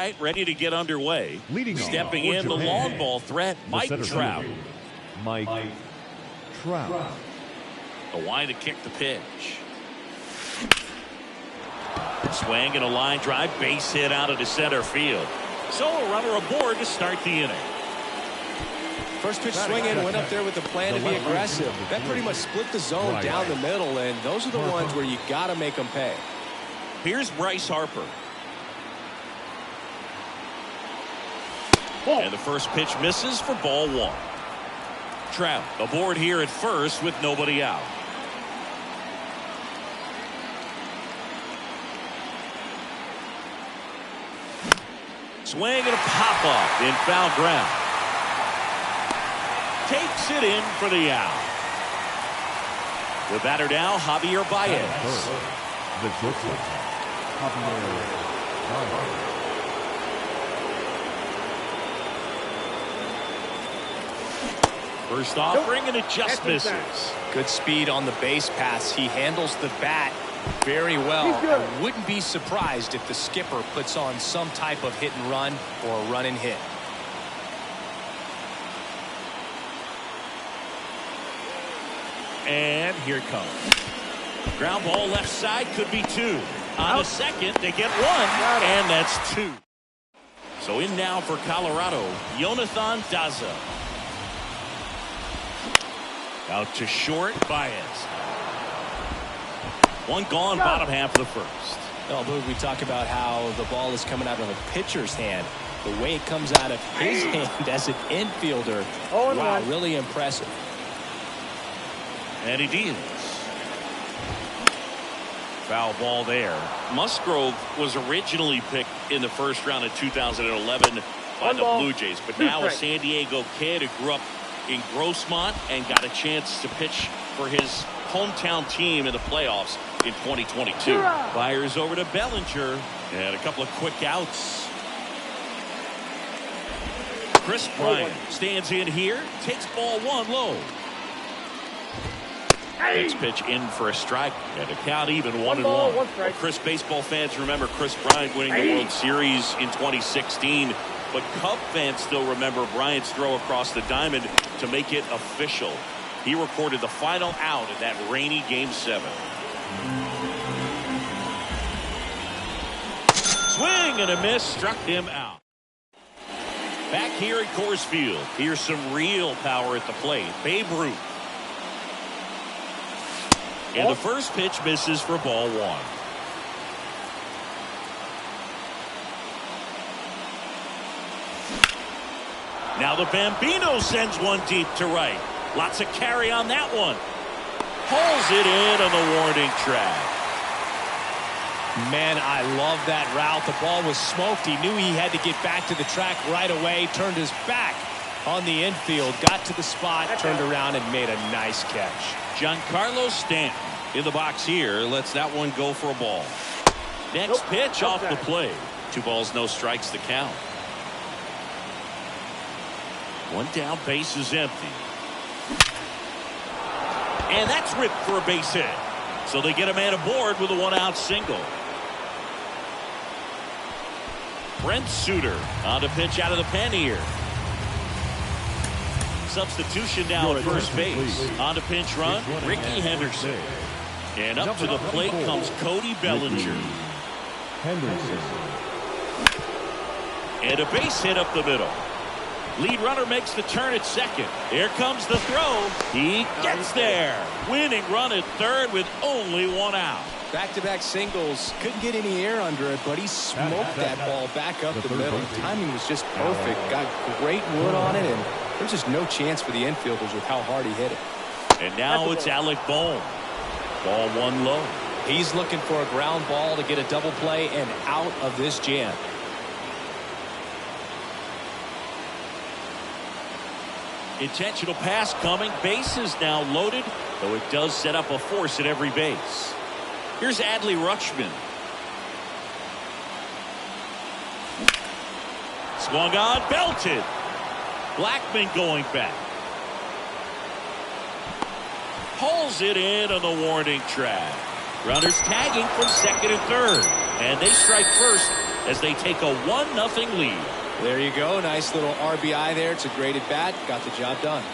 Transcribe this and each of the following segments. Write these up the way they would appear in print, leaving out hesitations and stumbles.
right, ready to get underway. Stepping in, the long ball threat, Mike Trout. Mike Trout. A line to kick the pitch. Swing and a line drive, base hit out into center field. So a runner aboard to start the inning. First pitch swinging, went up there with the plan to be aggressive. That pretty much split the zone down the middle, and those are the ones where you got to make them pay. Here's Bryce Harper. And the first pitch misses for ball one. Trout aboard here at first with nobody out. Swing and a pop-up in foul ground. Takes it in for the out. The batter now, Javier Baez. The shortstop, Javier Baez. First offering and it just misses. Good speed on the base pass. He handles the bat very well. I wouldn't be surprised if the skipper puts on some type of hit and run or a run and hit. And here it comes. Ground ball left side, could be two. On the second, they get one, and that's two. So in now for Colorado, Jonathan Daza. Out to short, Baez. One gone, bottom half of the first. Well, Boog, we talk about how the ball is coming out of the pitcher's hand. The way it comes out of his hand as an infielder, wow, really impressive. And he deals. Foul ball there. Musgrove was originally picked in the first round of 2011 by the Blue Jays, but now a San Diego kid who grew up in Grossmont and got a chance to pitch for his hometown team in the playoffs in 2022. Fires over to Bellinger and a couple of quick outs. Chris Bryant stands in here, takes ball one low. Next pitch in for a strike, and the count even 1-1. Well, Chris, baseball fans remember Chris Bryant winning the World Series in 2016, but Cub fans still remember Bryant's throw across the diamond to make it official. He recorded the final out in that rainy Game 7. Swing and a miss, struck him out. Back here at Coors Field, here's some real power at the plate. Babe Ruth. And the first pitch misses for ball one. Now the Bambino sends one deep to right. Lots of carry on that one. Pulls it in on the warning track. Man, I love that route. The ball was smoked. He knew he had to get back to the track right away. Turned his back on the infield. Got to the spot. Turned around and made a nice catch. Giancarlo Stanton in the box here. Lets that one go for a ball. Next pitch off the plate. 2 balls, no strikes to count. One down, base is empty. And that's ripped for a base hit. So they get a man aboard with a 1-out single. Brent Suter on to pitch out of the pen here. Substitution now at first base. On to pinch run, Ricky Henderson. And up to the plate comes Cody Bellinger. Henderson. And a base hit up the middle. Lead runner makes the turn at second. Here comes the throw. He gets there. Winning run at third with only 1 out. Back-to-back singles. Couldn't get any air under it, but he smoked that ball back up the middle. The timing was just perfect. Got great wood on it, and there's just no chance for the infielders with how hard he hit it. And now it's Alec Bohm. Ball one low. He's looking for a ground ball to get a double play and out of this jam. Intentional pass coming. Base is now loaded, though it does set up a force at every base. Here's Adley Rutschman. Swung on, belted. Blackman going back. Pulls it in on the warning track. Runners tagging from second and third. And they strike first as they take a 1-0 lead. There you go. Nice little RBI there. It's a great at bat. Got the job done.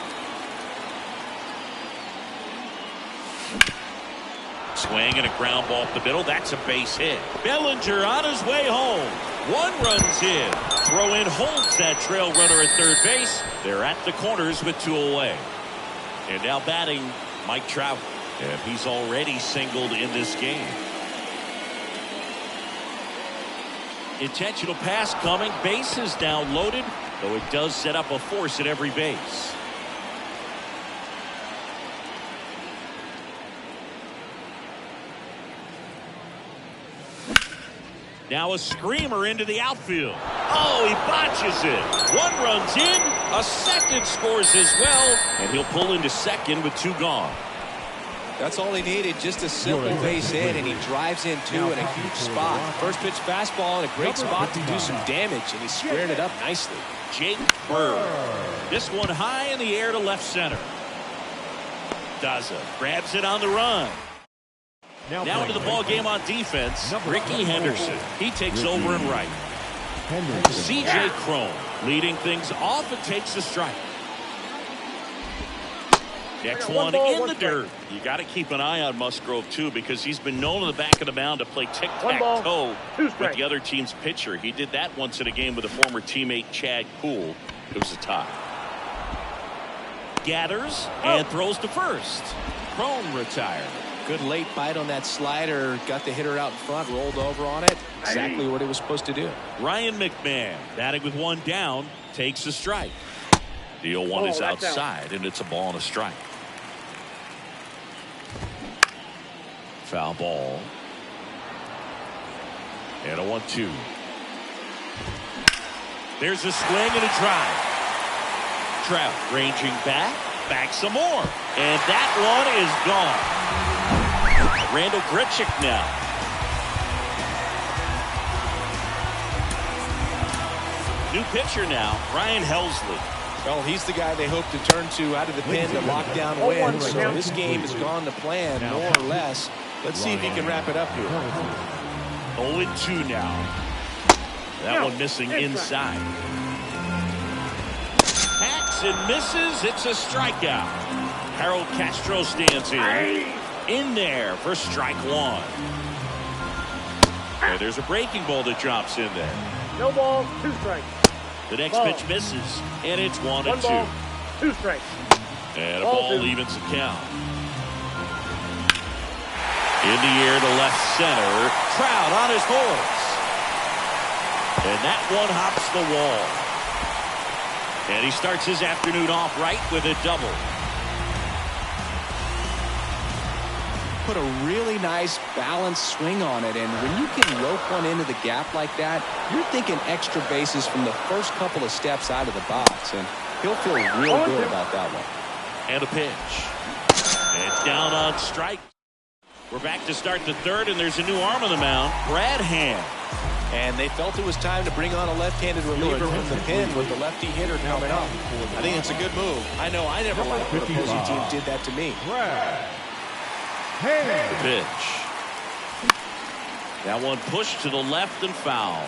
Swing and a ground ball up the middle. That's a base hit. Bellinger on his way home. 1 run's in. Throw in holds that trail runner at third base. They're at the corners with 2 away. And now batting Mike Trout. And he's already singled in this game. Intentional pass coming. Bases now loaded, though it does set up a force at every base. Now a screamer into the outfield. Oh, he botches it. 1 run's in. A second scores as well. And he'll pull into second with 2 gone. That's all he needed, just a simple base hit, and he drives in 2 in a huge spot. First pitch fastball in a great spot to do some damage, and he squared it up nicely. Jake Bird. This one high in the air to left center. Daza grabs it on the run. Now into the ball game on defense, Ricky Henderson. He takes over in right. C.J. Cron leading things off and takes the strike. Next one in the dirt. You got to keep an eye on Musgrove, too, because he's been known on the back of the mound to play tic-tac-toe with the other team's pitcher. He did that once in a game with a former teammate, Chad Poole. It was a tie. Gathers and throws to first. Cron retired. Good late bite on that slider. Got the hitter out in front, rolled over on it. Exactly what he was supposed to do. Ryan McMahon, batting with 1 down, takes the strike. The 0-1 is outside, and it's a ball and a strike. Foul ball. And a 1-2. There's a swing and a drive. Trout ranging back some more. And that one is gone. Randall Grichuk now. New pitcher now, Ryan Helsley. Well, he's the guy they hope to turn to out of the pen to lock down wins. So this game has gone to plan, more or less. Let's see if he can wrap it up here. 0-2 now. That one missing inside. Hacks and misses. It's a strikeout. Harold Castro stands in there for strike 1. And there's a breaking ball that drops in there. No ball, 2 strikes. The next pitch misses, and it's 1-2. 2 strikes. And a ball evens the count. In the air to left center. Trout on his horse. And that one hops the wall. And he starts his afternoon off right with a double. Put a really nice balanced swing on it, and when you can rope one into the gap like that, you're thinking extra bases from the first couple of steps out of the box, and he'll feel real good about that one. And a pitch. And it's down on strike. We're back to start the 3rd, and there's a new arm on the mound, Brad Hand. And they felt it was time to bring on a left-handed reliever from the pen with the lefty hitter coming up. I think it's a good move. I know I never liked when opposing team did that to me. The pitch. That one pushed to the left and foul.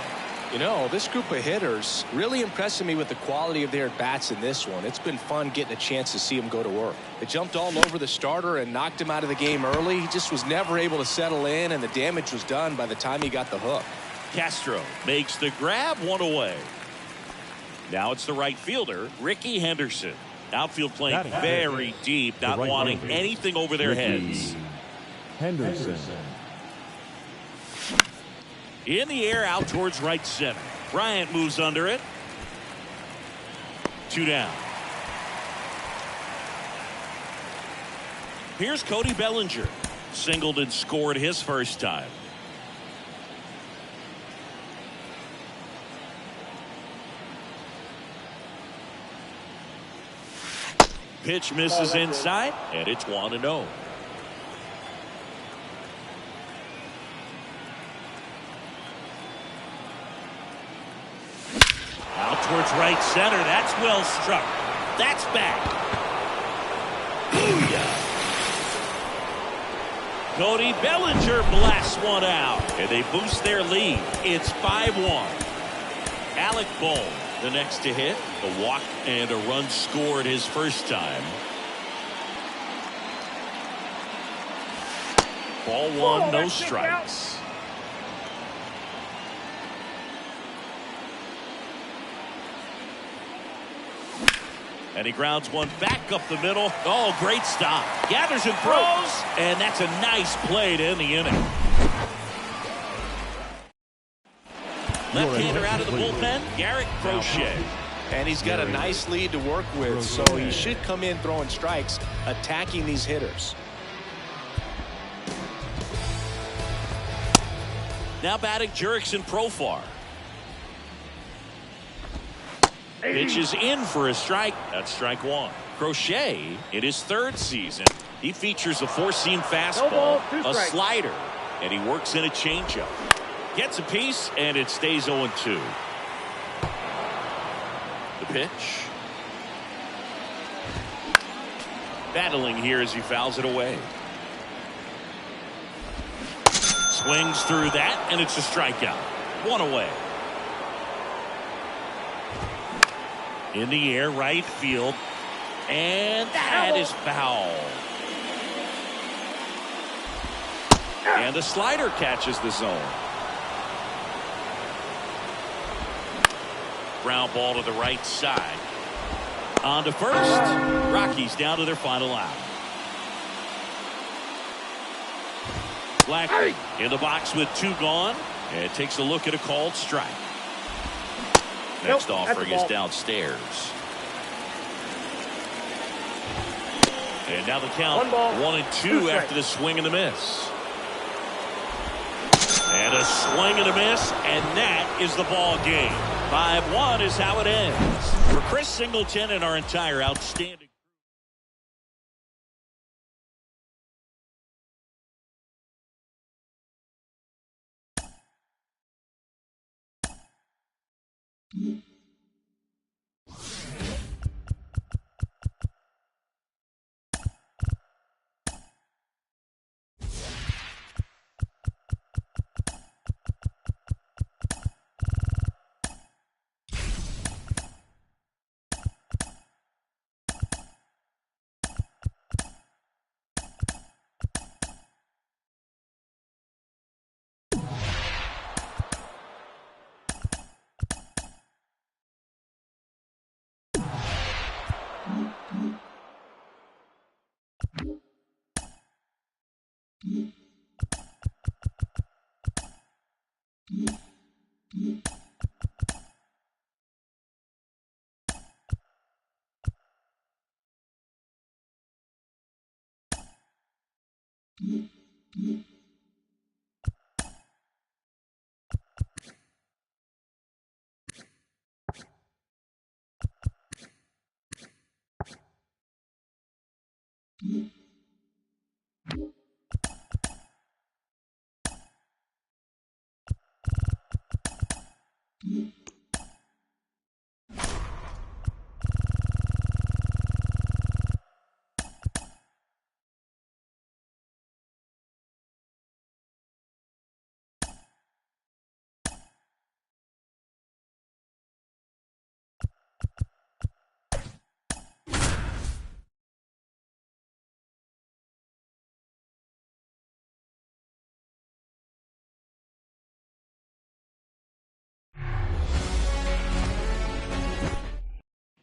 You know, this group of hitters really impressing me with the quality of their bats in this one. It's been fun getting a chance to see them go to work. They jumped all over the starter and knocked him out of the game early. He just was never able to settle in, and the damage was done by the time he got the hook. Castro makes the grab, 1 away. Now it's the right fielder, Ricky Henderson. Outfield playing very deep, not wanting anything over their heads. Henderson. In the air, out towards right center. Bryant moves under it. 2 down. Here's Cody Bellinger. Singled and scored his first time. Pitch misses inside, and it's 1-0. Out towards right center. That's well struck. That's back. Booyah. Cody Bellinger blasts one out, and they boost their lead. It's 5-1. Alec Bohm, the next to hit. A walk and a run scored his first time. Ball one, no strikes. And he grounds one back up the middle. Oh, great stop. Gathers and throws, and that's a nice play to end the inning. Left-hander out of the bullpen, Garrett Crochet. And he's got a nice lead to work with, so he should come in throwing strikes, attacking these hitters. Now batting Jurickson Profar. Pitch is in for a strike. That's strike one. Crochet, in his third season, he features a four-seam fastball, a slider, and he works in a changeup. Gets a piece, and it stays 0-2. The pitch. Battling here as he fouls it away. Swings through that, and it's a strikeout. One away. In the air, right field. And that is foul. And the slider catches the zone. Ground ball to the right side. On to first. Rockies down to their final out. Blackman in the box with two gone. And takes a look at a called strike. Next offering is downstairs. And now the count 1-2 after the swing and the miss. And a swing and a miss, and that is the ball game. 5-1 is how it ends. For Chris Singleton and our entire outstanding.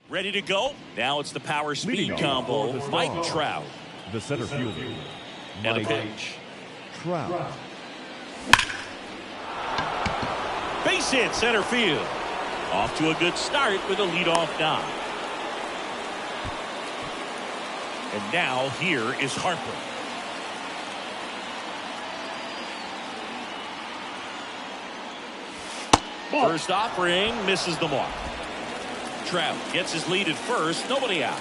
Ready to go? Now it's the power speed combo. Mike Trout. The center fielder. And a pitch. Trout. Base hit center field. Off to a good start with a leadoff knock. And now here is Harper. First offering misses the mark. Trout gets his lead at first. Nobody out.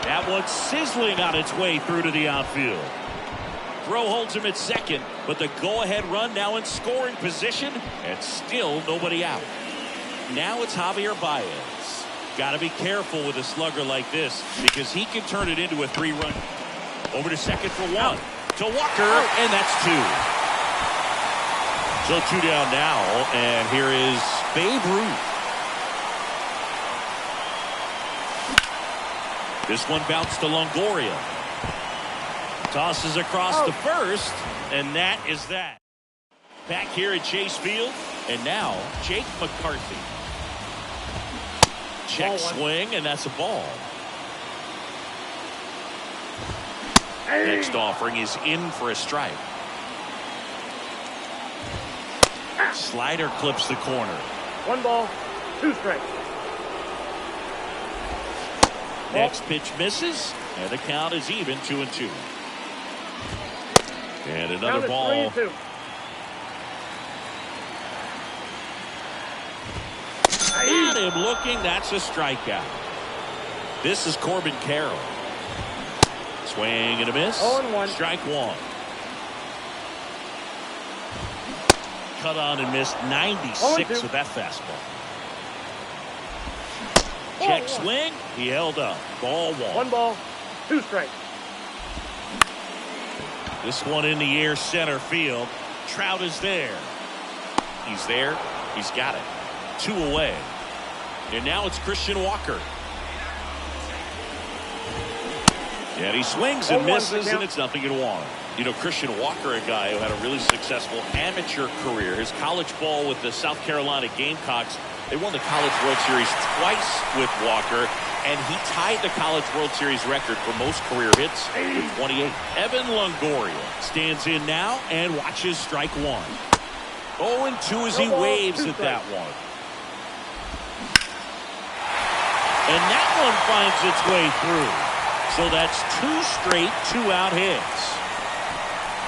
That one's sizzling on its way through to the outfield. Throw holds him at second, but the go-ahead run now in scoring position, and still nobody out. Now it's Javier Baez. Got to be careful with a slugger like this because he can turn it into a 3-run. Over to second for 1. To Walker, and that's 2. So 2 down now, and here is Babe Ruth. This one bounced to Longoria. Tosses across to first, and that is that. Back here at Chase Field, and now Jake McCarthy. Check swing, and that's a ball. Next offering is in for a strike. Slider clips the corner. 1 ball, 2 strikes. Next pitch misses, and the count is even 2-2. And another ball. 3-2. Got him looking. That's a strikeout. This is Corbin Carroll. Swing and a miss. 0-1. Strike 1. Cut on and missed 96 with that fastball. Check swing. He held up. Ball 1. 1 ball, 2 strikes. This one in the air center field. Trout is there. He's there. He's got it. 2 away. And now it's Christian Walker. And he swings and misses, and it's 0-1. You know, Christian Walker, a guy who had a really successful amateur career. His college ball with the South Carolina Gamecocks. They won the College World Series twice with Walker, and he tied the College World Series record for most career hits with 28. Evan Longoria stands in now and watches strike 1. 0-2 as he waves at that one. And that one finds its way through. So that's 2 straight 2-out hits.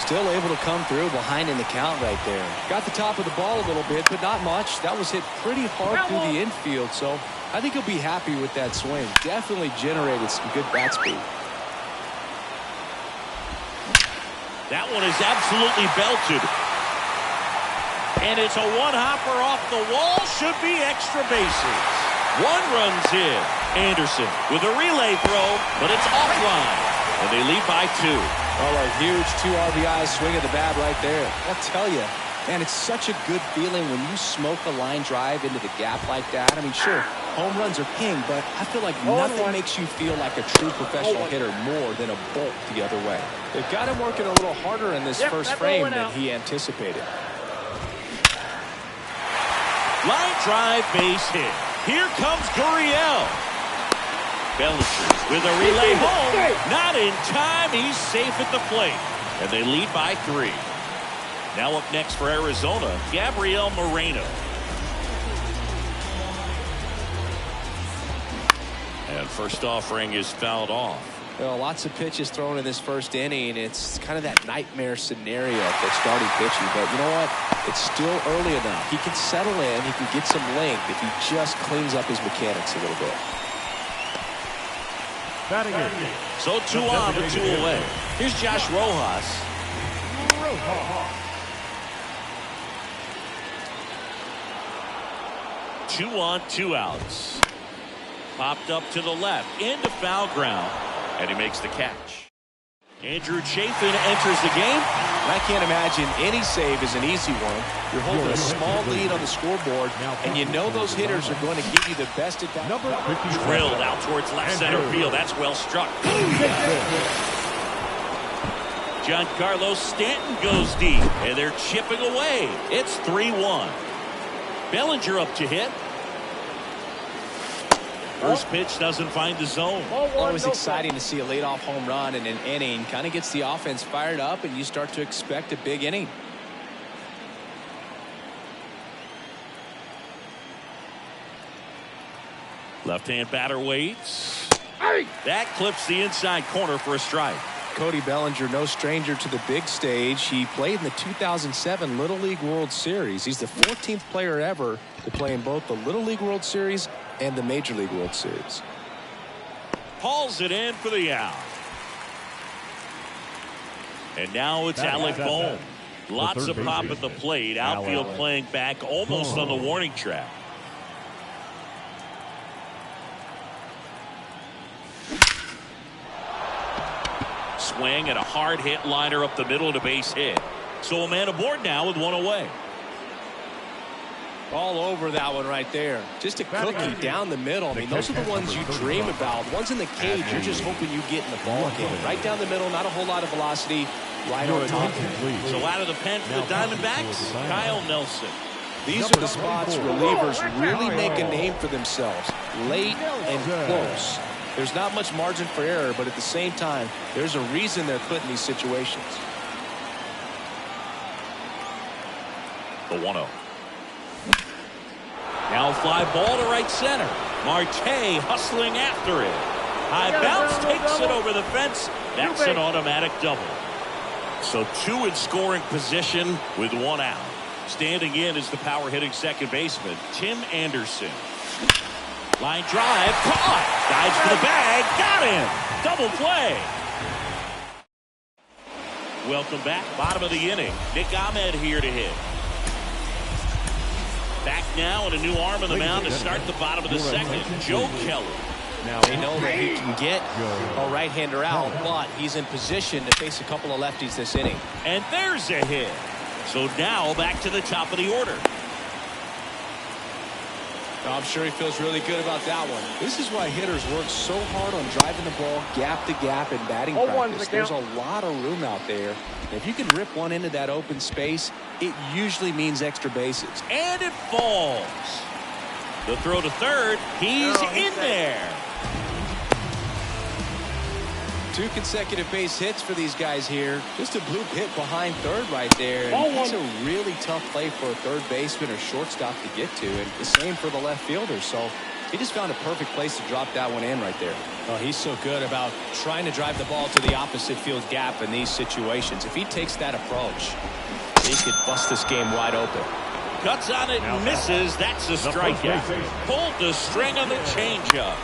Still able to come through behind in the count right there. Got the top of the ball a little bit, but not much. That was hit pretty hard through the infield, so I think he'll be happy with that swing. Definitely generated some good bat speed. That one is absolutely belted. And it's a one-hopper off the wall. Should be extra bases. 1 runs in. Anderson with a relay throw, but it's offline. And they lead by 2. Oh, a huge 2 RBI swing of the bat right there. I'll tell you, man, it's such a good feeling when you smoke a line drive into the gap like that. I mean, sure, home runs are king, but I feel like nothing makes you feel like a true professional hitter more than a bolt the other way. They've got him working a little harder in this first frame than he anticipated. Line drive, base hit. Here comes Gurriel. Bellinger with a relay home. Not in time. He's safe at the plate. And they lead by 3. Now up next for Arizona, Gabriel Moreno. And first offering is fouled off. Well, lots of pitches thrown in this first inning. It's kind of that nightmare scenario for starting pitching. But you know what? It's still early enough. He can settle in. He can get some length if he just cleans up his mechanics a little bit. So 2 on, but 2 away. Here's Josh Rojas. 2 on, 2 outs. Popped up to the left, into foul ground, and he makes the catch. Andrew Chafin enters the game. I can't imagine any save is an easy one. You're holding a small lead on the scoreboard, and you know those hitters are going to give you the best advantage. Drilled out towards left center field. That's well struck. Giancarlo Stanton goes deep, and they're chipping away. It's 3-1. Bellinger up to hit. First pitch doesn't find the zone. Always exciting to see a leadoff home run in an inning. Kind of gets the offense fired up, and you start to expect a big inning. Left-hand batter waits. That clips the inside corner for a strike. Cody Bellinger, no stranger to the big stage. He played in the 2007 Little League World Series. He's the 14th player ever to play in both the Little League World Series and the Major League World Series. Hauls it in for the out. And now it's Alec Bohm. Lots of pop at the plate. Outfield playing back almost on the warning track. swing and a hard hit liner up the middle and a base hit. So a man aboard now with one away. All over that one right there. Just a cookie down the middle. I mean, those are the ones you dream about. Ones in the cage, you're just hoping you get in the ball game. Right down the middle, not a whole lot of velocity. Right on top. So out of the pen for the Diamondbacks, Kyle Nelson. These are the spots relievers really make a name for themselves. Late and close. There's not much margin for error, but at the same time, there's a reason they're put in these situations. The 1-0. Now fly ball to right center. Marte hustling after it. High bounce takes it over the fence. That's an automatic double. So 2 in scoring position with 1 out. Standing in is the power hitting second baseman, Tim Anderson. Line drive, caught. Dives for the bag, got him. Double play. Welcome back, bottom of the inning. Nick Ahmed here to hit. Back now and a new arm on the mound to start the bottom of the second. Joe Kelly. Now they know that he can get a right-hander out, but he's in position to face a couple of lefties this inning. And there's a hit. So now back to the top of the order. I'm sure he feels really good about that one. This is why hitters work so hard on driving the ball gap to gap in batting practice. There's a lot of room out there. If you can rip one into that open space, it usually means extra bases. And it falls. The throw to third. He's in there. 2 consecutive base hits for these guys here. Just a bloop hit behind third right there. And it's a really tough play for a third baseman or shortstop to get to. And the same for the left fielder. So he just found a perfect place to drop that one in right there. Oh, he's so good about trying to drive the ball to the opposite field gap in these situations. If he takes that approach, he could bust this game wide open. Cuts on it and misses. That's a strikeout. Pulled the string on the changeup.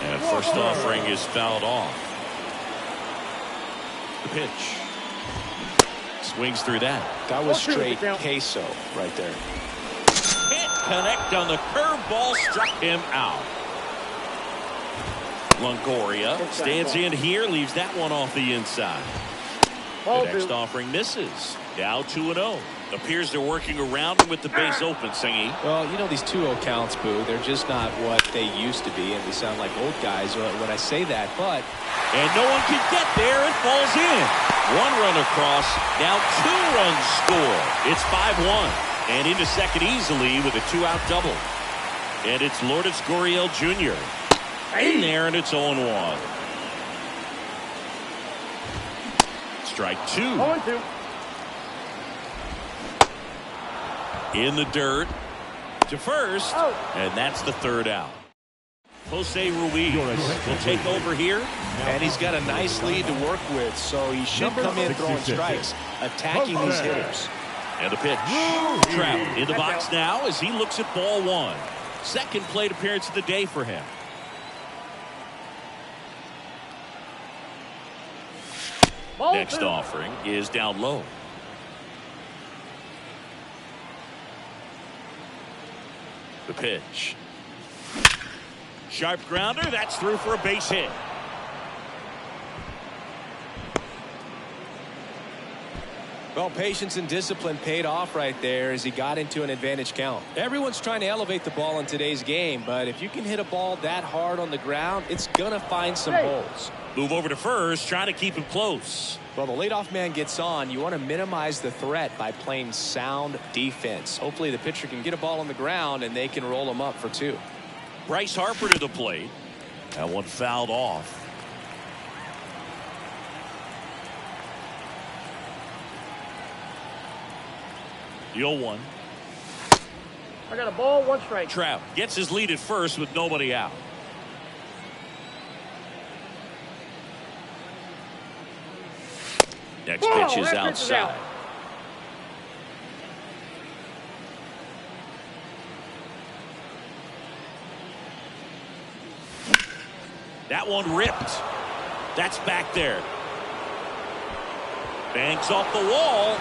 And first offering is fouled off. The pitch. Swings through that. That was straight queso right there. Can't connect on the curveball. Struck him out. Longoria stands in here. Leaves that one off the inside. The next offering misses. Now 2-0. Appears they're working around him with the base open, Singy. Well, you know, these 2-0 counts, Boo, they're just not what they used to be, and they sound like old guys when I say that, but... And no one can get there. It falls in. 1 run across. Now 2 runs score. It's 5-1. And into second easily with a 2-out double. And it's Lourdes Gurriel Jr. in there, and it's 0-1. Strike 2. 0-2. In the dirt to first, and that's the 3rd out. Jose Ruiz will take over here, and he's got a nice lead to work with, so he should come in throwing strikes, attacking these hitters. And the pitch. Trout in the box now as he looks at ball 1. Second plate appearance of the day for him. Next offering is down low. The pitch. Sharp grounder. That's through for a base hit. Well, patience and discipline paid off right there as he got into an advantage count. Everyone's trying to elevate the ball in today's game, but if you can hit a ball that hard on the ground, it's going to find some holes. Move over to first, trying to keep him close. Well, the leadoff man gets on. You want to minimize the threat by playing sound defense. Hopefully the pitcher can get a ball on the ground and they can roll him up for 2. Bryce Harper to the plate. That one fouled off. The 0-1. I got a ball, 1 strike. Trout gets his lead at first with nobody out. Next pitch is outside. That one ripped. That's back there. Banks off the wall.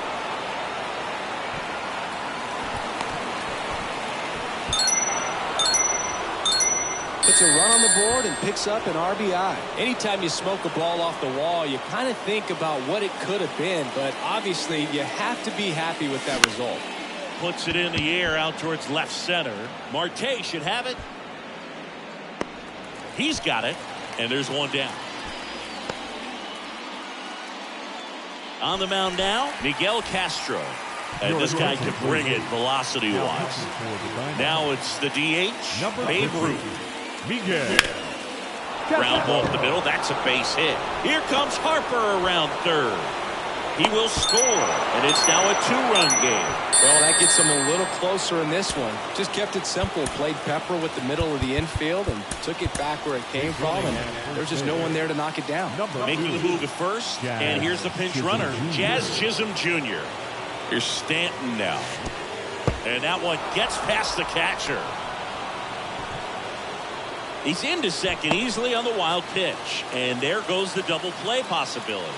The gets a run on the board and picks up an RBI. Anytime you smoke a ball off the wall, you kind of think about what it could have been, but obviously you have to be happy with that result. Puts it in the air out towards left center. Marte should have it. He's got it, and there's one down. On the mound now, Miguel Castro. And this guy can bring it velocity-wise. Now it's the DH, Babe Ruth. Miguel. Ground ball up the middle. That's a base hit. Here comes Harper around third. He will score, and it's now a two-run game. Well, that gets him a little closer in this one. Just kept it simple. Played pepper with the middle of the infield and took it back where it came from, and there's just no one there to knock it down. Making the move at first, and here's the pinch runner, Jazz Chisholm Jr. Here's Stanton now. And that one gets past the catcher. He's into second easily on the wild pitch. And there goes the double play possibility.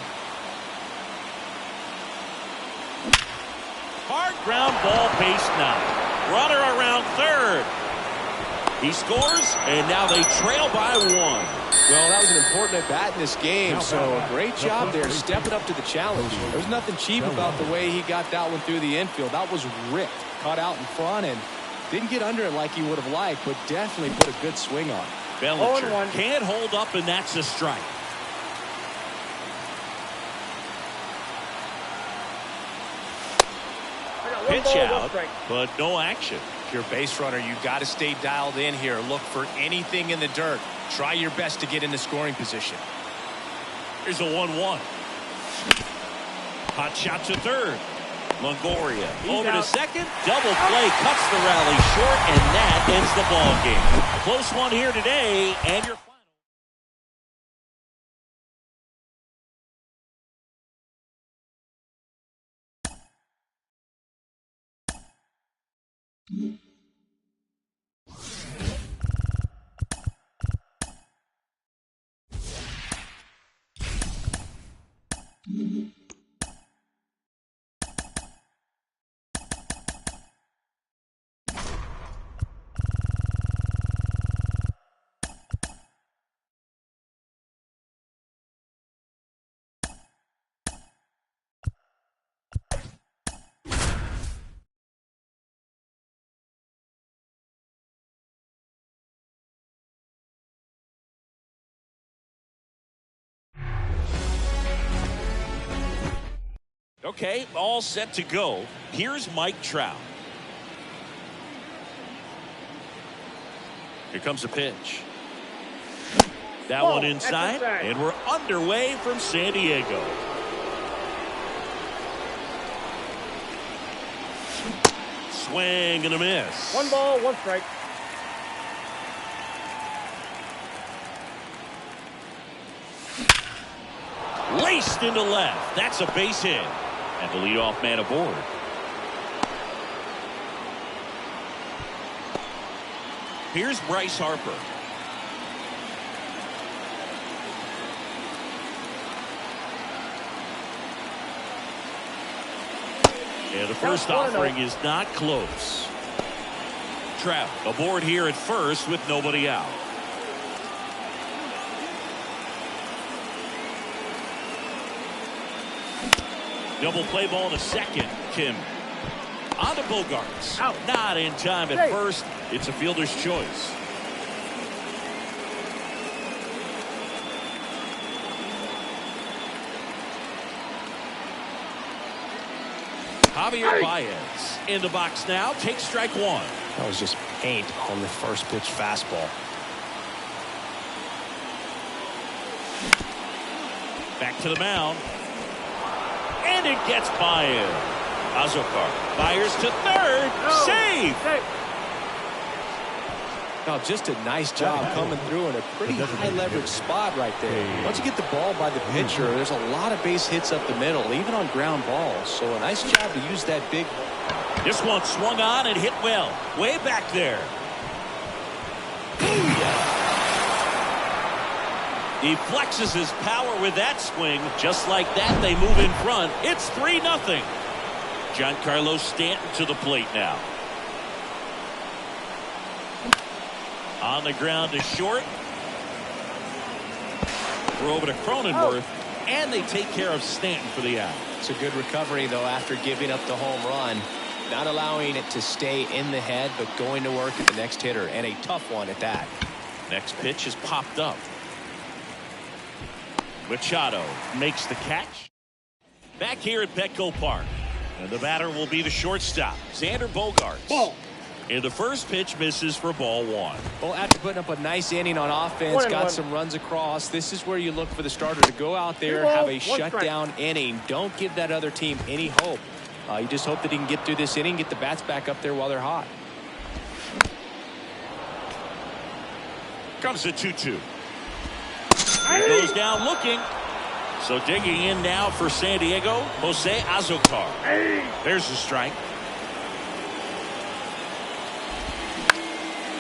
Hard ground ball, base knock. Runner around third. He scores, and now they trail by one. Well, that was an important at-bat in this game, so a great job there stepping up to the challenge. There's nothing cheap about the way he got that one through the infield. That was ripped, caught out in front, and didn't get under it like he would have liked, but definitely put a good swing on it. Bellinger can't hold up, and that's a strike. Pitch out, but no action. If you're a base runner, you got to stay dialed in here. Look for anything in the dirt. Try your best to get into scoring position. Here's a 1-1. Hot shot to third. Longoria over to second. Double play cuts the rally short, and that ends the ball game. Close one here today, and your okay, all set to go. Here's Mike Trout. Here comes the pitch. That one inside, and we're underway from San Diego. Swing and a miss. 1 ball, 1 strike. Laced into left. That's a base hit. And the leadoff man aboard. Here's Bryce Harper. And the first offering is not close. Trout aboard here at first with nobody out. Double play ball to second. Kim. On to Bogarts. Out. Not in time at first. It's a fielder's choice. Javier Baez in the box now. Takes strike one. That was just paint on the first pitch fastball. Back to the mound. And it gets by him. Azokar fires to third. Save. Oh, just a nice job coming through in a pretty high leverage spot right there. Once you get the ball by the pitcher, there's a lot of base hits up the middle, even on ground balls. So a nice job to use that big. This one swung on and hit well. Way back there. He flexes his power with that swing. Just like that, they move in front. It's 3-0. Giancarlo Stanton to the plate now. On the ground to short. We're over to Cronenworth, and they take care of Stanton for the out. It's a good recovery, though, after giving up the home run. Not allowing it to stay in the head, but going to work at the next hitter, and a tough one at that. Next pitch is popped up. Machado makes the catch. Back here at Petco Park. And the batter will be the shortstop, Xander Bogaerts. Ball. And the first pitch misses for ball one. Well, after putting up a nice inning on offense, got some runs across, this is where you look for the starter to go out there, have a shutdown inning. Don't give that other team any hope. You just hope that he can get through this inning, get the bats back up there while they're hot. Comes the 2-2. Goes down looking. So digging in now for San Diego, Jose Azocar. There's the strike.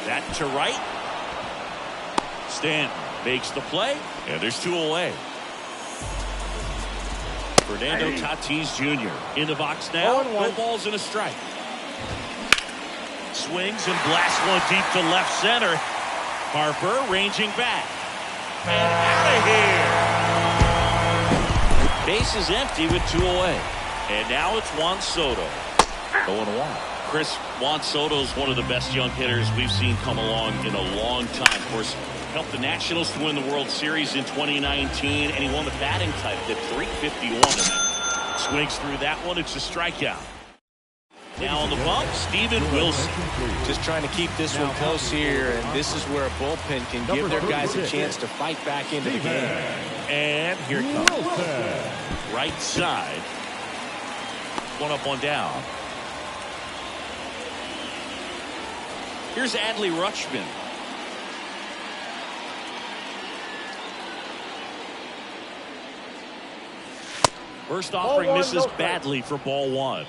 That to right. Stanton makes the play, and there's 2 away. Fernando Tatis Jr. in the box now. No balls and a strike. Swings and blasts one deep to left center. Harper ranging back. And out of here. Base is empty with 2 away. And now it's Juan Soto. 0-1. Chris, Juan Soto is one of the best young hitters we've seen come along in a long time. Of course, helped the Nationals to win the World Series in 2019, and he won the batting title at .351. And swings through that one. It's a strikeout. Now on the bump, Steven Wilson. Just trying to keep this one close here, and this is where a bullpen can give their guys a chance to fight back into the game. And here it comes. Right side. 1 up, 1 down. Here's Adley Rutschman. First offering misses badly for ball 1.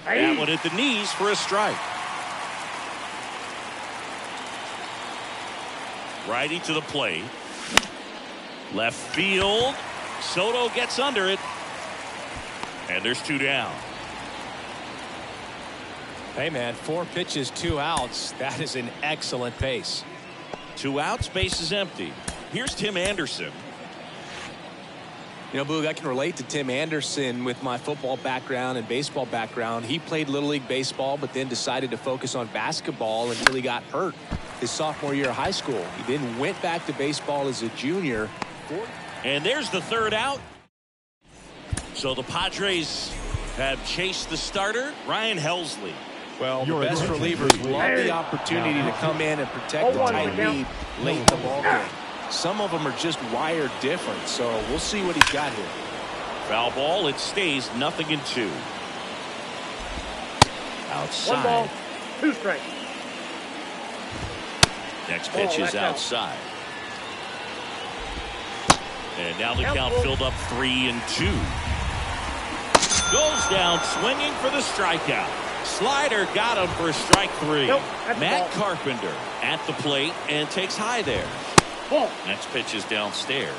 That one at the knees for a strike. Righty to the plate. Left field. Soto gets under it. And there's 2 down. Hey, man, 4 pitches, 2 outs. That is an excellent pace. 2 outs, base is empty. Here's Tim Anderson. You know, Boog, I can relate to Tim Anderson with my football background and baseball background. He played Little League Baseball, but then decided to focus on basketball until he got hurt his sophomore year of high school. He then went back to baseball as a junior. And there's the 3rd out. So the Padres have chased the starter, Ryan Helsley. Well, the best relievers love the opportunity to come in and protect the tight lead late in the ballgame. Some of them are just wired different, so we'll see what he's got here. Foul ball, it stays 0-2. Outside. 1 ball, 2 strikes. Next pitch is outside. And now the count filled up 3-2. Goes down swinging for the strikeout. Slider got him for strike 3. Nope, Matt Carpenter at the plate and takes high there. Ball. Next pitch is downstairs.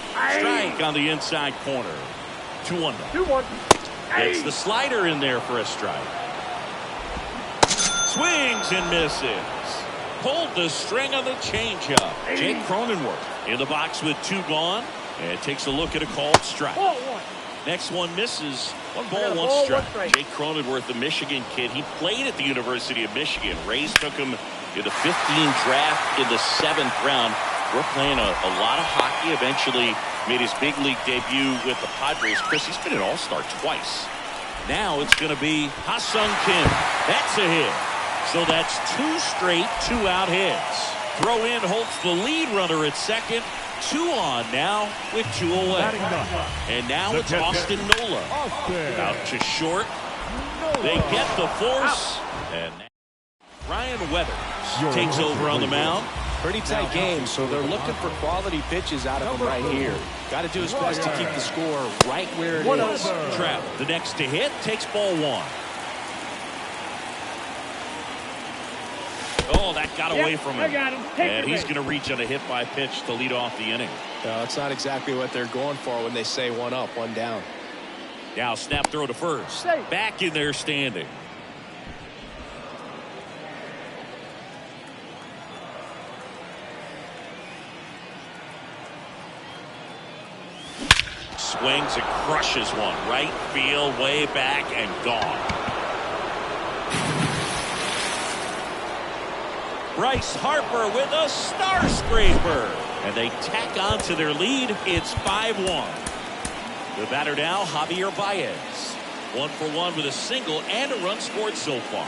Strike on the inside corner. 2-1. 2-1. Gets the slider in there for a strike. Swings and misses. Pulled the string on the changeup. Jake Cronenworth in the box with 2 gone. And takes a look at a called strike. Ball 1. Next one misses. 1 ball, 1 strike. Jake Cronenworth, the Michigan kid. He played at the University of Michigan. Rays took him in the 15 draft in the 7th round. We're playing a lot of hockey. Eventually made his big league debut with the Padres. Chris, he's been an all-star twice. Now it's going to be Ha-Sung Kim. That's a hit. So that's 2 straight 2-out hits. Throw in Holtz, the lead runner at second. 2 on now with 2 away. And now it's Austin Nola. Out to short. They get the force. And Ryan Weathers takes over on the mound. Pretty tight game, so they're looking for quality pitches out of him right here. Got to do his best to keep the score right where it is. Trout, the next to hit, takes ball 1. Oh, that got away from him. I got him. And he's going to reach on a hit by pitch to lead off the inning. No, it's not exactly what they're going for when they say 1 up, 1 down. Now snap throw to first. Back in there standing. Swings and crushes one. Right field, way back and gone. Bryce Harper with a star scraper. And they tack on to their lead. It's 5-1. The batter now, Javier Baez. 1 for 1 with a single and a run scored so far.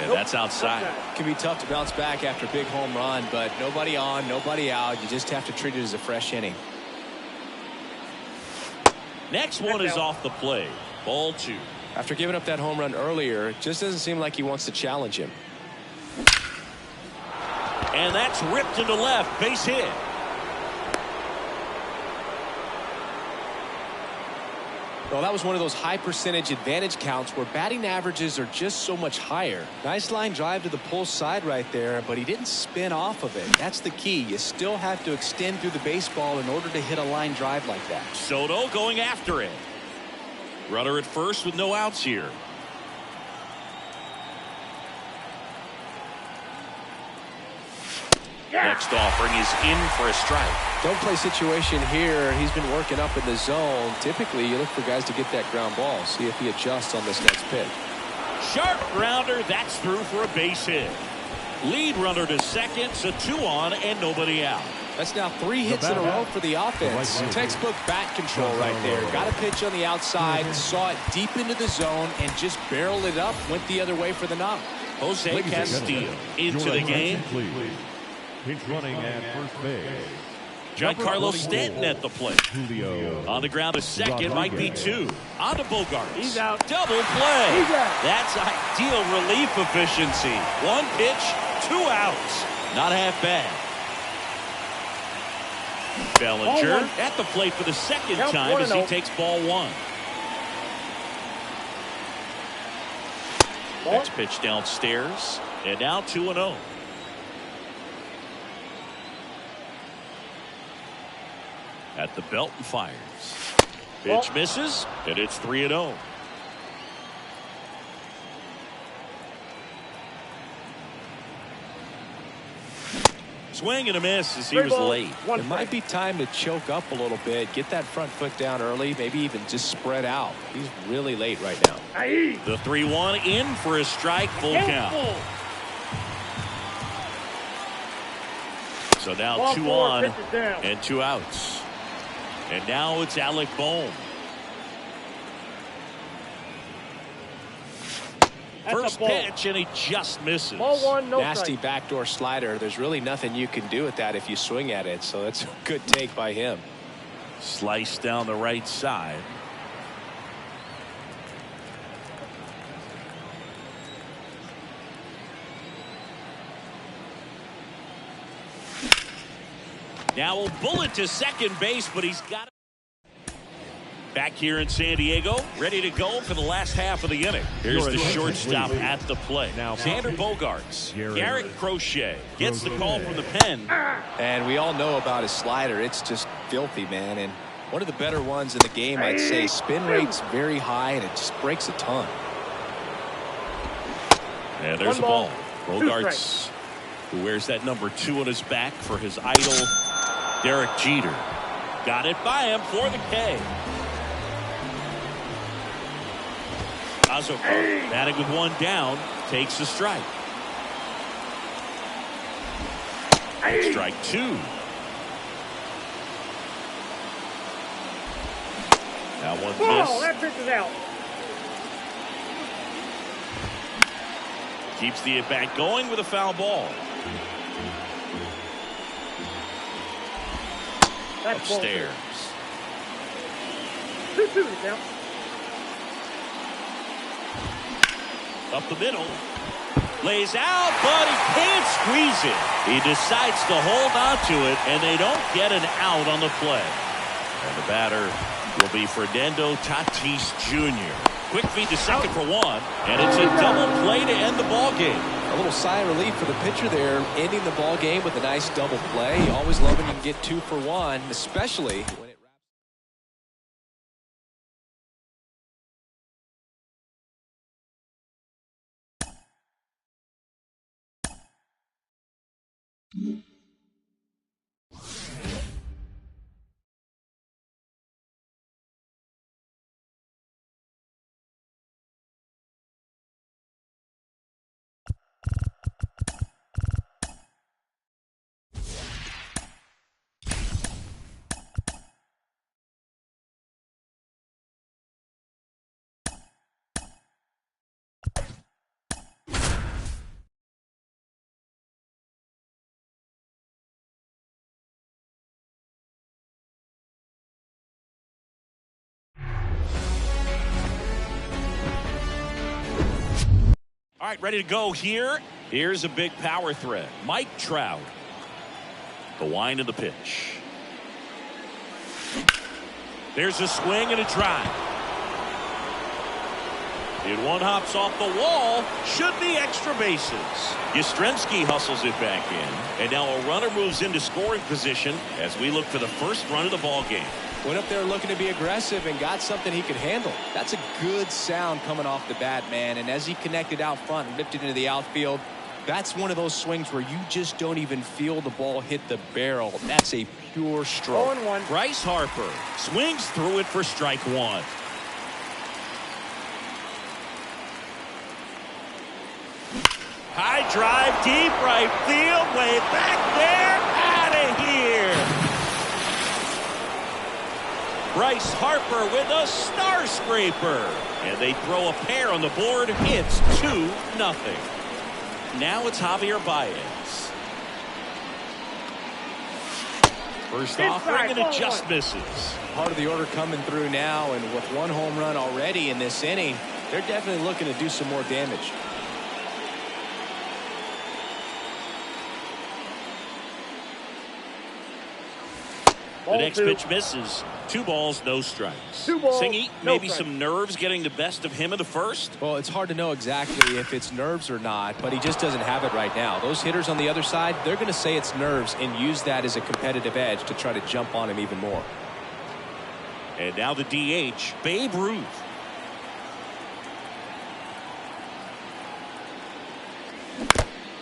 And that's outside. It can be tough to bounce back after a big home run, but nobody on, nobody out. You just have to treat it as a fresh inning. Next one is off the plate. Ball 2. After giving up that home run earlier, it just doesn't seem like he wants to challenge him. And that's ripped into left. Base hit. Well, that was one of those high percentage advantage counts where batting averages are just so much higher. Nice line drive to the pull side right there, but he didn't spin off of it. That's the key. You still have to extend through the baseball in order to hit a line drive like that. Soto going after it. Runner at first with no outs here. Next offering is in for a strike. Don't play situation here. He's been working up in the zone. Typically, you look for guys to get that ground ball. See if he adjusts on this next pitch. Sharp grounder. That's through for a base hit. Lead runner to second. So 2 on and nobody out. That's now 3 hits in a row for the offense. Textbook bat control right there. Got a pitch on the outside, saw it deep into the zone, and just barreled it up. Went the other way for the knock. Jose Castillo into the game. Pinch running at first base. Giancarlo Stanton at the plate. Julio. On the ground to second, might be 2. On to Bogarts. He's out. Double play. He's out. That's ideal relief efficiency. 1 pitch, 2 outs. Not half bad. Bellinger at the plate for the second time as he takes ball 1. Next pitch downstairs. And now 2-0. At the belt and fires. Pitch misses, and it's 3-0. Swing and a miss as he was late. It might be time to choke up a little bit, get that front foot down early, maybe even just spread out. He's really late right now. The 3-1 in for a strike, full count. So now 2 on and 2 outs. And now it's Alec Bohm. First pitch, and he just misses. Ball 1, no Nasty strike. backdoor slider. There's really nothing you can do with that if you swing at it. So that's a good take by him. Slice down the right side. Now a bullet to second base, but he's got it. Back here in San Diego, ready to go for the last half of the inning. Here's the shortstop at the plate. Now Xander Bogaerts. Garrett Crochet gets the call from the pen. And we all know about his slider. It's just filthy, man. And one of the better ones in the game, I'd say. Spin rate's very high, and it just breaks a ton. And there's the ball. Bogaerts, who wears that number 2 on his back for his idol, Derek Jeter. Got it by him for the K. Azocar, batting with 1 down, takes the strike. Strike 2. Now 1 miss. That pitch is out. Keeps the at-bat going with a foul ball. That's Upstairs. 2-2 now. Up the middle. Lays out, but he can't squeeze it. He decides to hold on to it, and they don't get an out on the play. And the batter will be Fernando Tatis Jr. Quick feed to second for 1, and it's a double play to end the ball game. A little sigh of relief for the pitcher there, ending the ball game with a nice double play. You always love when you can get 2 for 1, especially when All right, ready to go here. Here's a big power threat. Mike Trout. The wind of the pitch. There's a swing and a drive. And one hops off the wall. Should be extra bases. Yastrzemski hustles it back in. And now a runner moves into scoring position as we look for the first run of the ball game. Went up there looking to be aggressive and got something he could handle. That's a good sound coming off the bat, man. And as he connected out front and ripped it into the outfield, that's one of those swings where you just don't even feel the ball hit the barrel. That's a pure stroke. 0-1. Bryce Harper swings through it for strike one. High drive, deep right field, way back there, out of here. Bryce Harper with a star scraper. And they throw a pair on the board. It's 2-0. Now it's Javier Baez. First offering and it just misses. Part of the order coming through now, and with one home run already in this inning, they're definitely looking to do some more damage. The next pitch misses. 2 balls, no strikes. 2 balls, Singy, no maybe strikes. some nerves getting the best of him in the first. Well, it's hard to know exactly if it's nerves or not, but he just doesn't have it right now. Those hitters on the other side, they're going to say it's nerves and use that as a competitive edge to try to jump on him even more. And now the DH, Babe Ruth.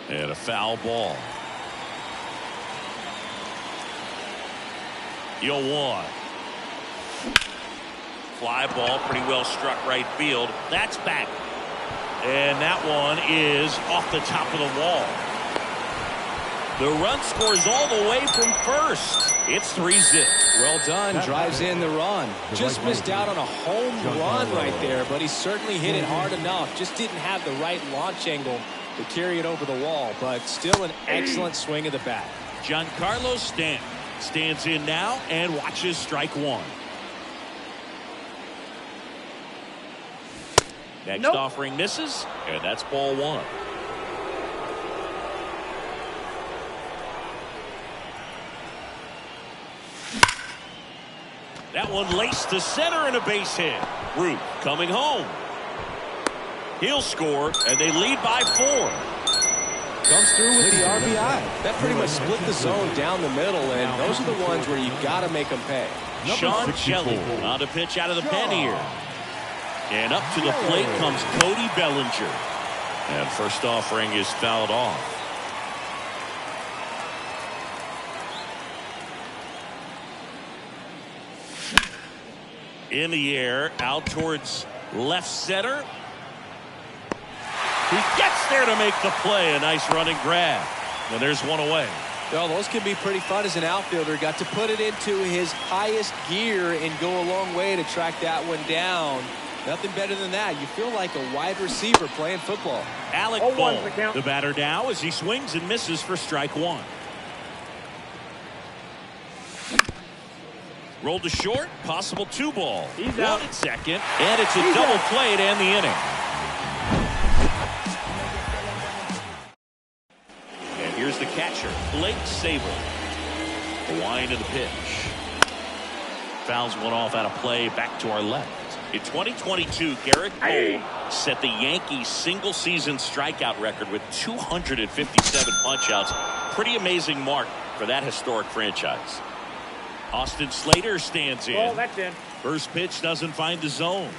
And a foul ball. 0-1. Fly ball, pretty well struck right field. That's back. And that one is off the top of the wall. The run scores all the way from first. It's 3-0. Well done. Drives in the run. Just missed out on a home run right there, but he certainly hit it hard enough. Just didn't have the right launch angle to carry it over the wall, but still an excellent swing of the bat. Giancarlo Stanton stands in now and watches strike one. Next offering misses, and that's ball one. That one laced to center and a base hit. Root coming home. He'll score, and they lead by 4. Comes through with the RBI. That pretty much split the zone down the middle, and those are the ones where you got to make them pay. Sean Shelley on the pitch out of the pen here. And up to the plate comes Cody Bellinger. And first offering is fouled off. In the air, out towards left center. He gets there to make the play. A nice running grab. And there's one away. Well, those can be pretty fun as an outfielder. Got to put it into his highest gear and go a long way to track that one down. Nothing better than that. You feel like a wide receiver playing football. Alec 0-1 Bohm, the count. the batter now as he swings and misses for strike one. Rolled to short, possible 2 ball. He's One out. at second, and it's a He's double out. play to end the inning. And here's the catcher, Blake Saber. The wind of the pitch. Fouls one off out of play back to our left. In 2022, Garrett Cole set the Yankees single-season strikeout record with 257 punch-outs. Pretty amazing mark for that historic franchise. Austin Slater stands in. Well, that's in. First pitch doesn't find the zone.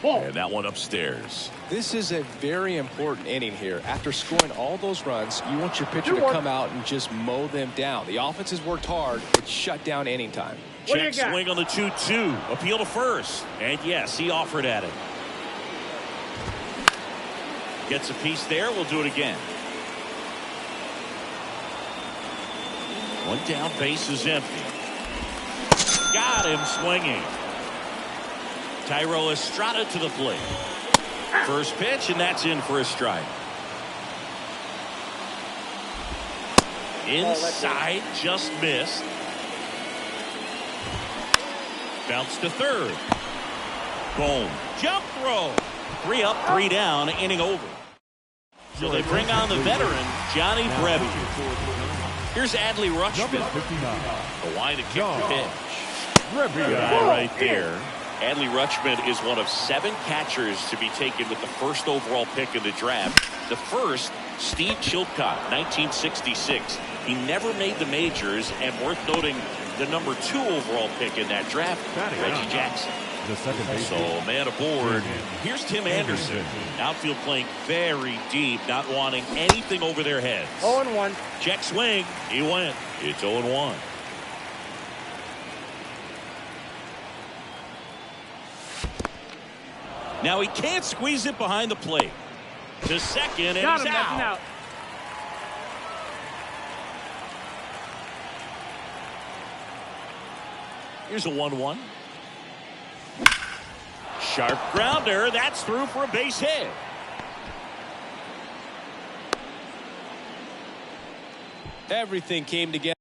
And that one upstairs. This is a very important inning here. After scoring all those runs, you want your pitcher to come out and just mow them down. The offense has worked hard. It's shut down inning time. Check swing on the 2-2. Appeal to first. And yes, he offered at it. Gets a piece there. We'll do it again. One down, base is empty. Got him swinging. Tyro Estrada to the plate. First pitch, and that's in for a strike. Inside, just missed. Bounce to third. Boom. Jump throw. 3 up, 3 down, inning over. So they bring on the veteran, Johnny Brevi. Here's Adley Rutschman. The line to kick the pitch. Guy right there. Adley Rutschman is one of 7 catchers to be taken with the first overall pick in the draft. The first, Steve Chilcott, 1966. He never made the majors, and worth noting, the number 2 overall pick in that draft, Reggie Jackson. The second base. So, man aboard. Here's Tim Anderson. Outfield playing very deep, not wanting anything over their heads. 0-1. Check swing. He went. It's 0-1. Now he can't squeeze it behind the plate. To second, and Got him, he's that's an out. out. Here's a 1-1. Sharp grounder. That's through for a base hit. Everything came together.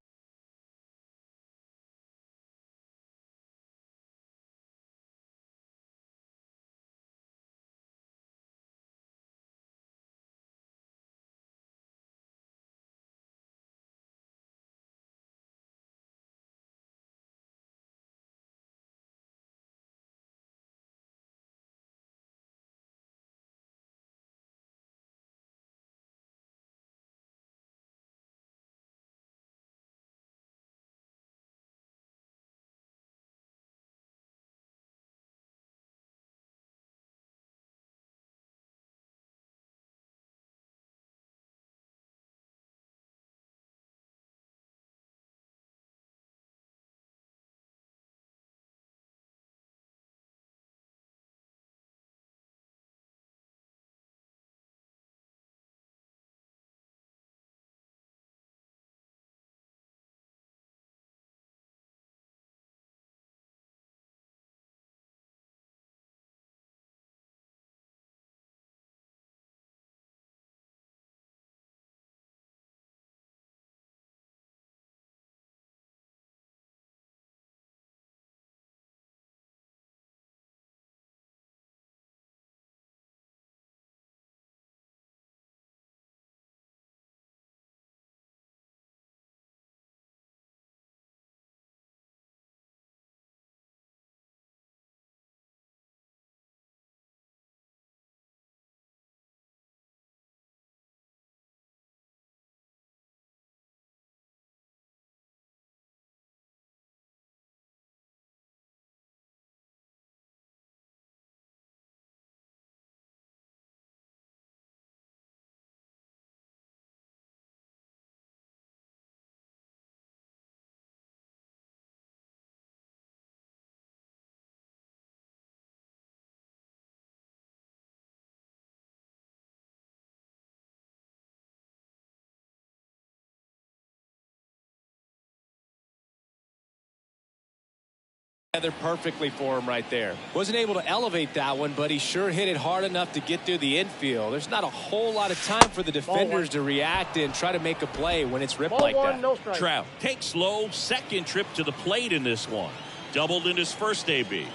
Perfectly for him right there. Wasn't able to elevate that one, but he sure hit it hard enough to get through the infield. There's not a whole lot of time for the defenders to react and try to make a play when it's ripped like that. No strike. Trout takes low, second trip to the plate in this one. Doubled in his first AB.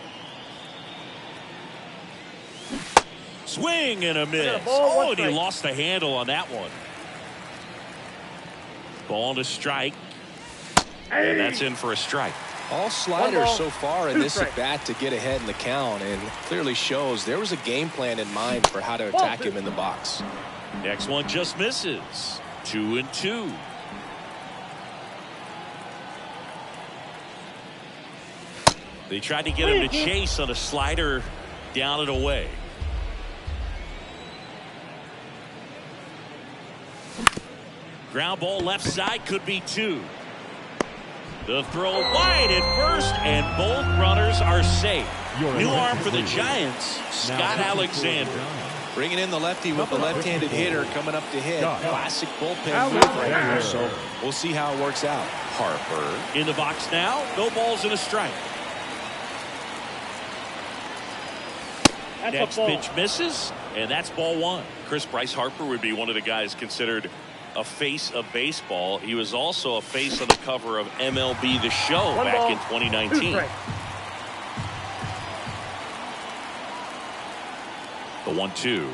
Swing and a miss. Oh, and he lost the handle on that one. Ball to strike. And that's in for a strike. All sliders so far in this at-bat to get ahead in the count, and clearly shows there was a game plan in mind for how to attack him in the box. Next one just misses. 2-2. They tried to get him to chase on a slider Down and away. Ground ball left side, could be 2. The throw wide at first, and both runners are safe. New arm for the Giants, Scott Alexander. Bringing in the lefty with the left-handed hitter coming up to hit. Classic bullpen move right here, so we'll see how it works out. Harper in the box now. No balls and a strike. Next pitch misses, and that's ball 1. Bryce Harper would be one of the guys considered a face of baseball. He was also a face on the cover of MLB The Show back in 2019. The 1-2.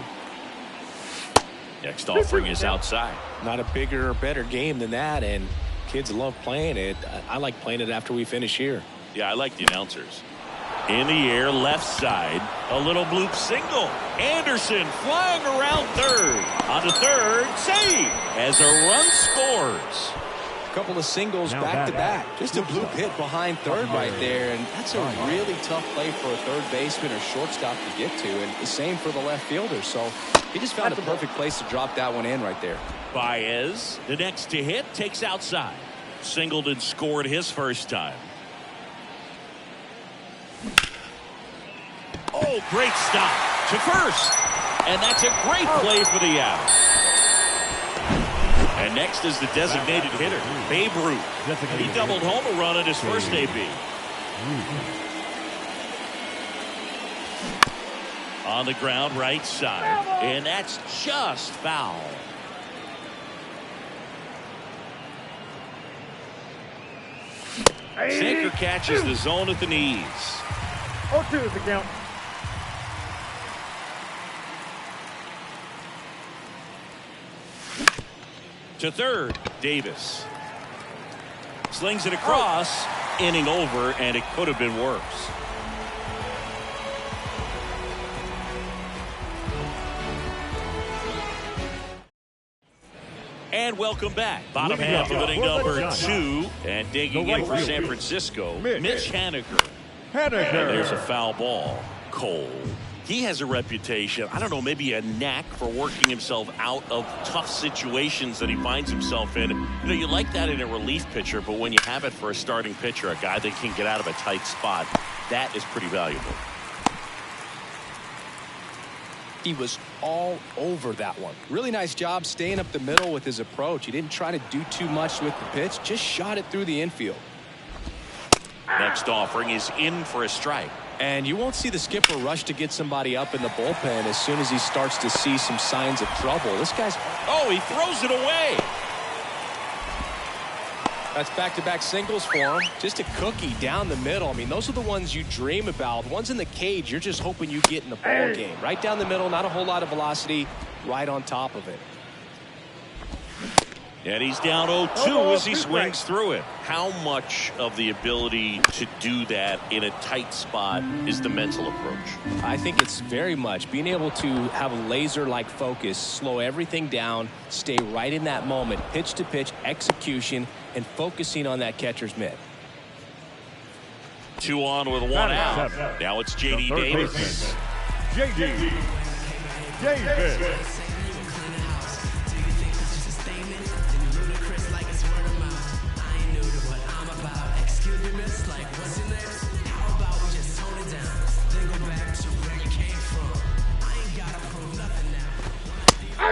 Next offering is outside. Not a bigger or better game than that, and kids love playing it. I like playing it after we finish here. Yeah, I like the announcers. In the air, left side, a little bloop single. Anderson flying around third. On to third, save as a run scores. A couple of singles back to back. Just a bloop hit behind third right there, and that's a really tough play for a third baseman or shortstop to get to, and the same for the left fielder. So he just found a perfect place to drop that one in right there. Baez, the next to hit, takes outside. Singled and scored his first time. Oh, great stop to first. And that's a great play for the out. And next is the designated hitter, Babe Ruth. He doubled home a run at his first AB. On the ground, right side. And that's just foul. Sinker catches the zone at the knees. 0-2 is the count. To third, Davis. Slings it across, inning over, and it could have been worse. And welcome back. Bottom half of inning number 2. And digging in for San Francisco, Mitch Haniger. And there's a foul ball. Cole. He has a reputation, I don't know, maybe a knack for working himself out of tough situations that he finds himself in. You know, you like that in a relief pitcher, but when you have it for a starting pitcher, a guy that can get out of a tight spot, that is pretty valuable. He was all over that one. Really nice job staying up the middle with his approach. He didn't try to do too much with the pitch, just shot it through the infield. Next offering is in for a strike. And you won't see the skipper rush to get somebody up in the bullpen as soon as he starts to see some signs of trouble. This guy's... Oh, he throws it away. That's back-to-back singles for him. Just a cookie down the middle. I mean, those are the ones you dream about. Ones in the cage, you're just hoping you get in the ball game. Right down the middle, not a whole lot of velocity, right on top of it. And he's down 0-2 as he swings through it. How much of the ability to do that in a tight spot is the mental approach? I think it's very much being able to have a laser-like focus, slow everything down, stay right in that moment, pitch-to-pitch execution, and focusing on that catcher's mitt. 2 on with 1 out. Now it's J.D. Davis. J.D. Davis.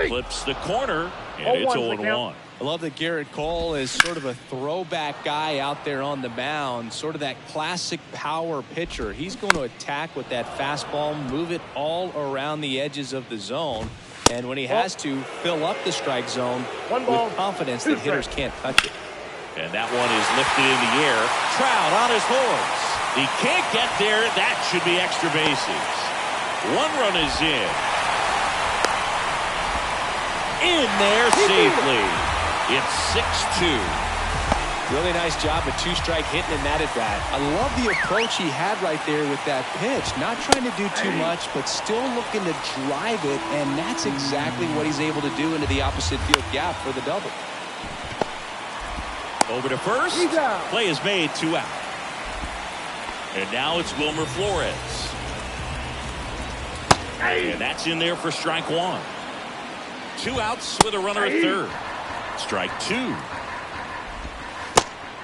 Flips the corner, and it's 0-1. I love that Garrett Cole is sort of a throwback guy out there on the mound, sort of that classic power pitcher. He's going to attack with that fastball, move it all around the edges of the zone, and when he has to, fill up the strike zone with confidence that hitters can't touch it. And that one is lifted in the air. Trout on his horse. He can't get there. That should be extra bases. 1 run is in. In there safely. It's 6-2. Really nice job of 2-strike hitting in that at bat. I love the approach he had right there with that pitch. Not trying to do too much, but still looking to drive it, and that's exactly what he's able to do into the opposite field gap for the double. Over to first. Play is made, 2 out. And now it's Wilmer Flores. And that's in there for strike one. 2 outs with a runner at third. Strike 2.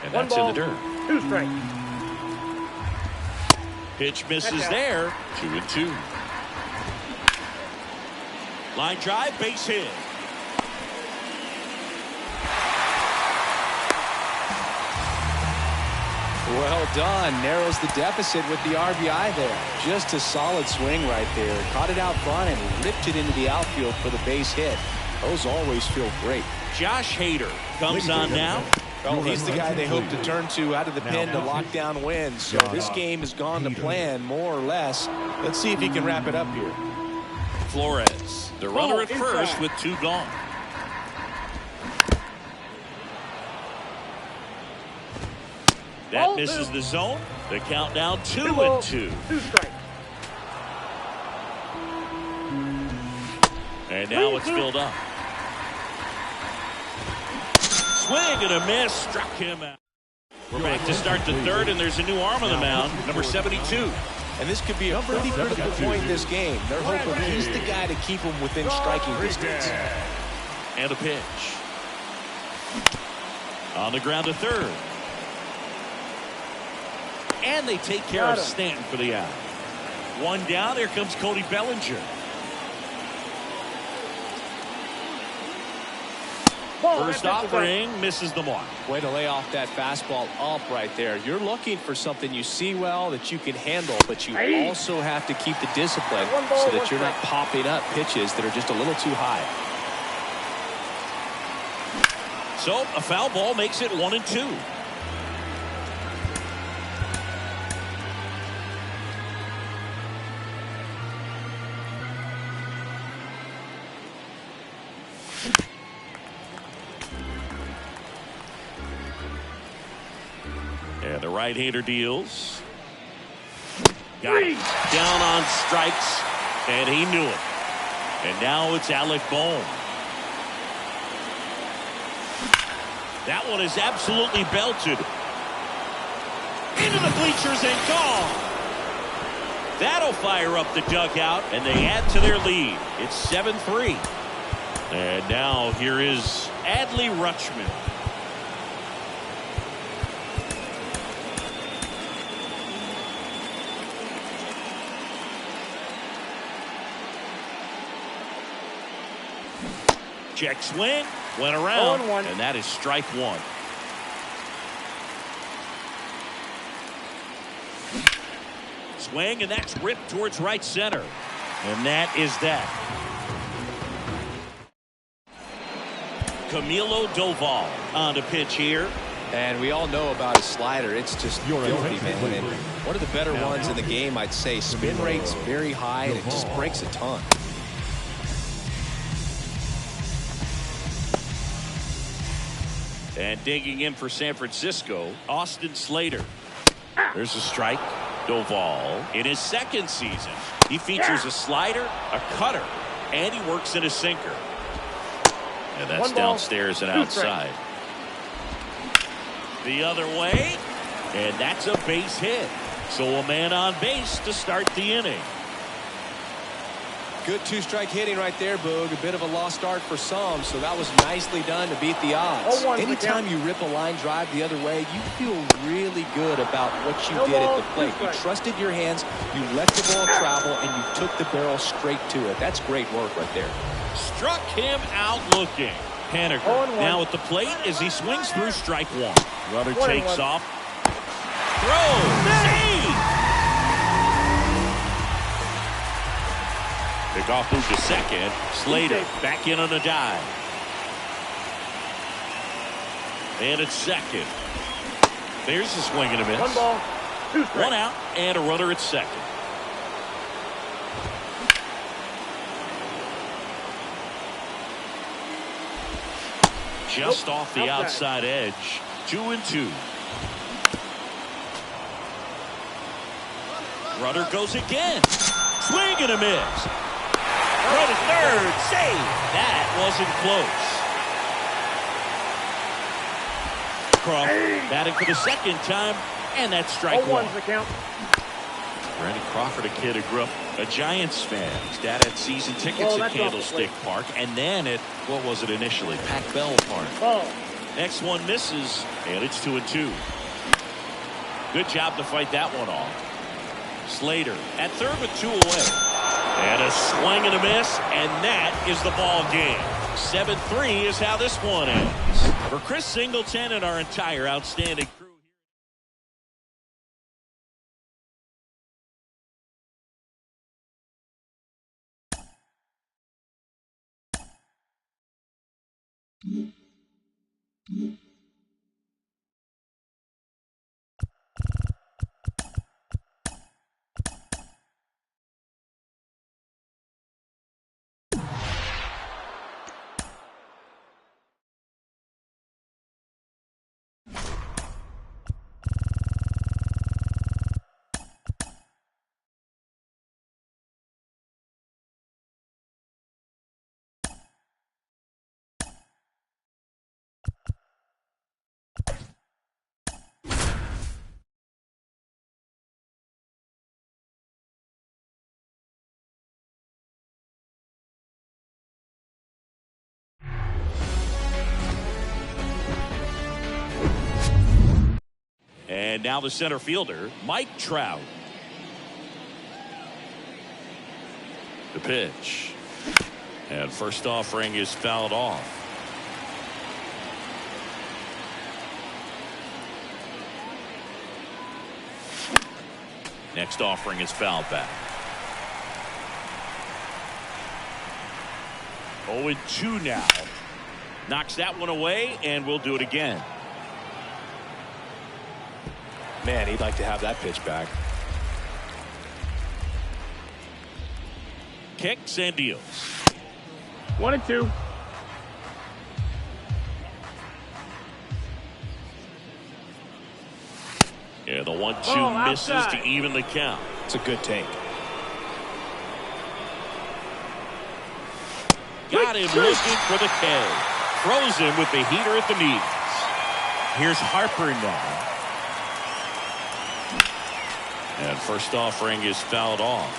And that's in the dirt. 2 strikes. Pitch misses there. 2-2. Line drive, base hit. Well done. Narrows the deficit with the RBI there. Just a solid swing right there. Caught it out front and ripped it into the outfield for the base hit. Those always feel great. Josh Hader comes on now. Well, he's the guy they hope to turn to out of the pen to lock down wins. So this game has gone to plan, more or less. Let's see if he can wrap it up here. Flores, the runner at first with 2 gone. That misses the zone. The count now 2-2. 2 strikes. And now it's filled up. Swing and a miss. Struck him out. We're back to start the third, and there's a new arm on the mound, number 72. And this could be a pretty critical point in this game. They're hoping he's the guy to keep them within striking distance. And a pitch. On the ground to third. And they take care of Stanton for the out. 1 down. Here comes Cody Bellinger. First offering misses the mark. Way to lay off that fastball up right there. You're looking for something you see well that you can handle, but you also have to keep the discipline so that you're not popping up pitches that are just a little too high. So a foul ball makes it 1-2. And the right-hander deals. Got it. Down on strikes, and he knew it. And now it's Alec Bohm. That one is absolutely belted. Into the bleachers and gone. That'll fire up the dugout, and they add to their lead. It's 7-3. And now here is Adley Rutschman. Check swing, went around, and that is strike 1. Swing, and that's ripped towards right center. And that is that. Camilo Doval on the pitch here. And we all know about his slider. It's just filthy, man. And one of the better ones in the game, I'd say. Spin rate's very high, and it just breaks a ton. And digging in for San Francisco, Austin Slater. There's a strike. Doval, in his second season, he features a slider, a cutter, and he works in a sinker. And that's downstairs and outside. The other way, and that's a base hit. So a man on base to start the inning. Good 2-strike hitting right there, Boog. A bit of a lost start for some, so that was nicely done to beat the odds. Anytime you rip a line drive the other way, you feel really good about what you did at the plate. You trusted your hands, you let the ball travel, and you took the barrel straight to it. That's great work right there. Struck him out looking. Haniger now at the plate as he swings through strike 1. Runner takes off. Throw! Save! Pick-off move to second. Slater back in on a dive. And it's second. There's a swing and a miss. 1 ball, 2 strikes. 1 out and a runner at second. Just off the outside edge. 2-2. Runner goes again. Swing and a miss. Run at third. Save. That wasn't close. Crawford batting for the second time, and that's strike 1. The count. Randy Crawford, a kid who grew up a Giants fan. His dad had season tickets at Candlestick Park, and then at, what was it initially, Pac Bell Park. Next one misses, and it's 2-2. Good job to fight that one off. Slater at third with 2 away. And a swing and a miss, and that is the ball game. 7-3 is how this one ends. For Chris Singleton and our entire outstanding crew. And now the center fielder, Mike Trout. The pitch. And first offering is fouled off. Next offering is fouled back. 0-2 now. Knocks that one away, and we'll do it again. Man, he'd like to have that pitch back. Kicks and deals. 1-2. Yeah, the 1-2 misses to even the count. It's a good take. Got him looking for the K. Throws him with the heater at the knees. Here's Harper now. And first offering is fouled off.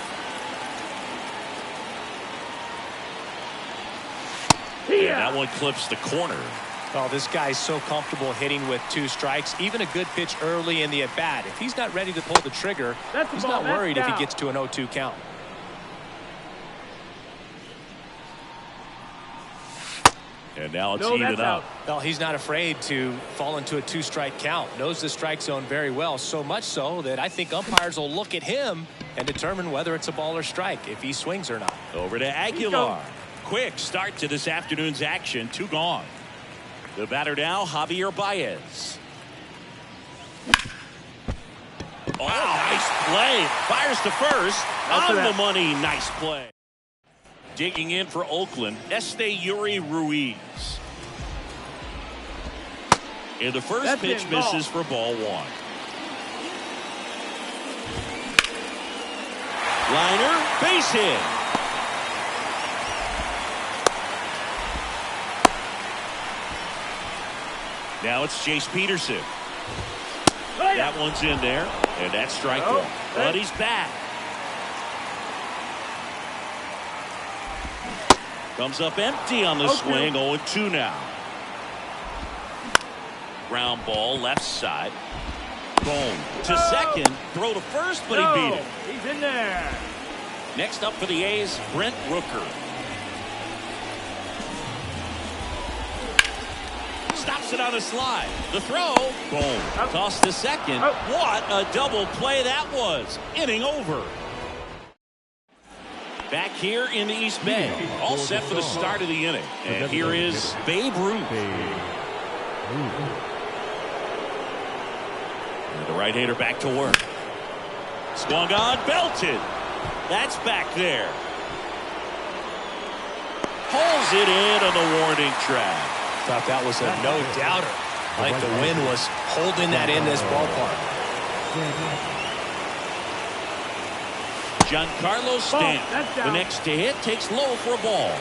And that one clips the corner. Oh, this guy's so comfortable hitting with 2 strikes. Even a good pitch early in the at-bat. If he's not ready to pull the trigger, he's not worried if he gets to an 0-2 count. And now it's even up. Well, he's not afraid to fall into a 2-strike count. Knows the strike zone very well. So much so that I think umpires will look at him and determine whether it's a ball or strike, if he swings or not. Over to Aguilar. Quick start to this afternoon's action. 2 gone. The batter now, Javier Baez. Oh, nice play. Fires to first. On the money. Nice play. Digging in for Oakland, Esteury Ruiz. And the first pitch misses for ball 1. Liner, base hit. Now it's Chase Peterson. That one's in there, and that's strike 1. But he's back. Comes up empty on the swing. 0-2 now. Ground ball left side. Boom. To second. Throw to first, but he beat it. He's in there. Next up for the A's, Brent Rooker. Stops it on a slide. The throw. Boom. Toss to second. What a double play that was. Inning over. Back here in the East Bay. All set for the start of the inning. And here is Babe Ruth. And the right-hander back to work. Swung on, belted. That's back there. Pulls it in on the warning track. Thought that was a no-doubter. Like the wind was holding that in this ballpark. Giancarlo Stanton, the next to hit, takes low for a ball.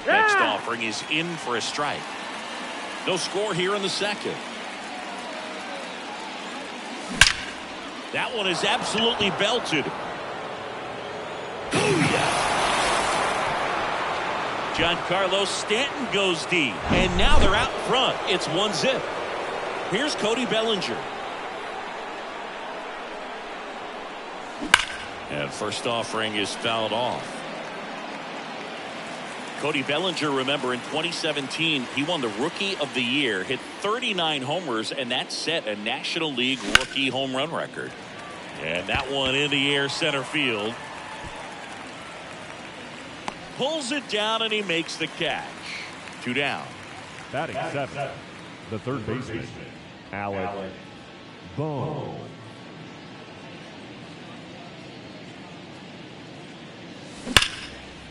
Next offering is in for a strike. No score here in the second. That one is absolutely belted. Giancarlo Stanton goes deep. And now they're out in front. It's 1-0. Here's Cody Bellinger. And first offering is fouled off. Cody Bellinger, remember, in 2017, he won the Rookie of the Year, hit 39 homers, and that set a National League rookie home run record. And that one in the air center field. Pulls it down, and he makes the catch. 2 down. Batting 7, the third baseman, Alec Bohm.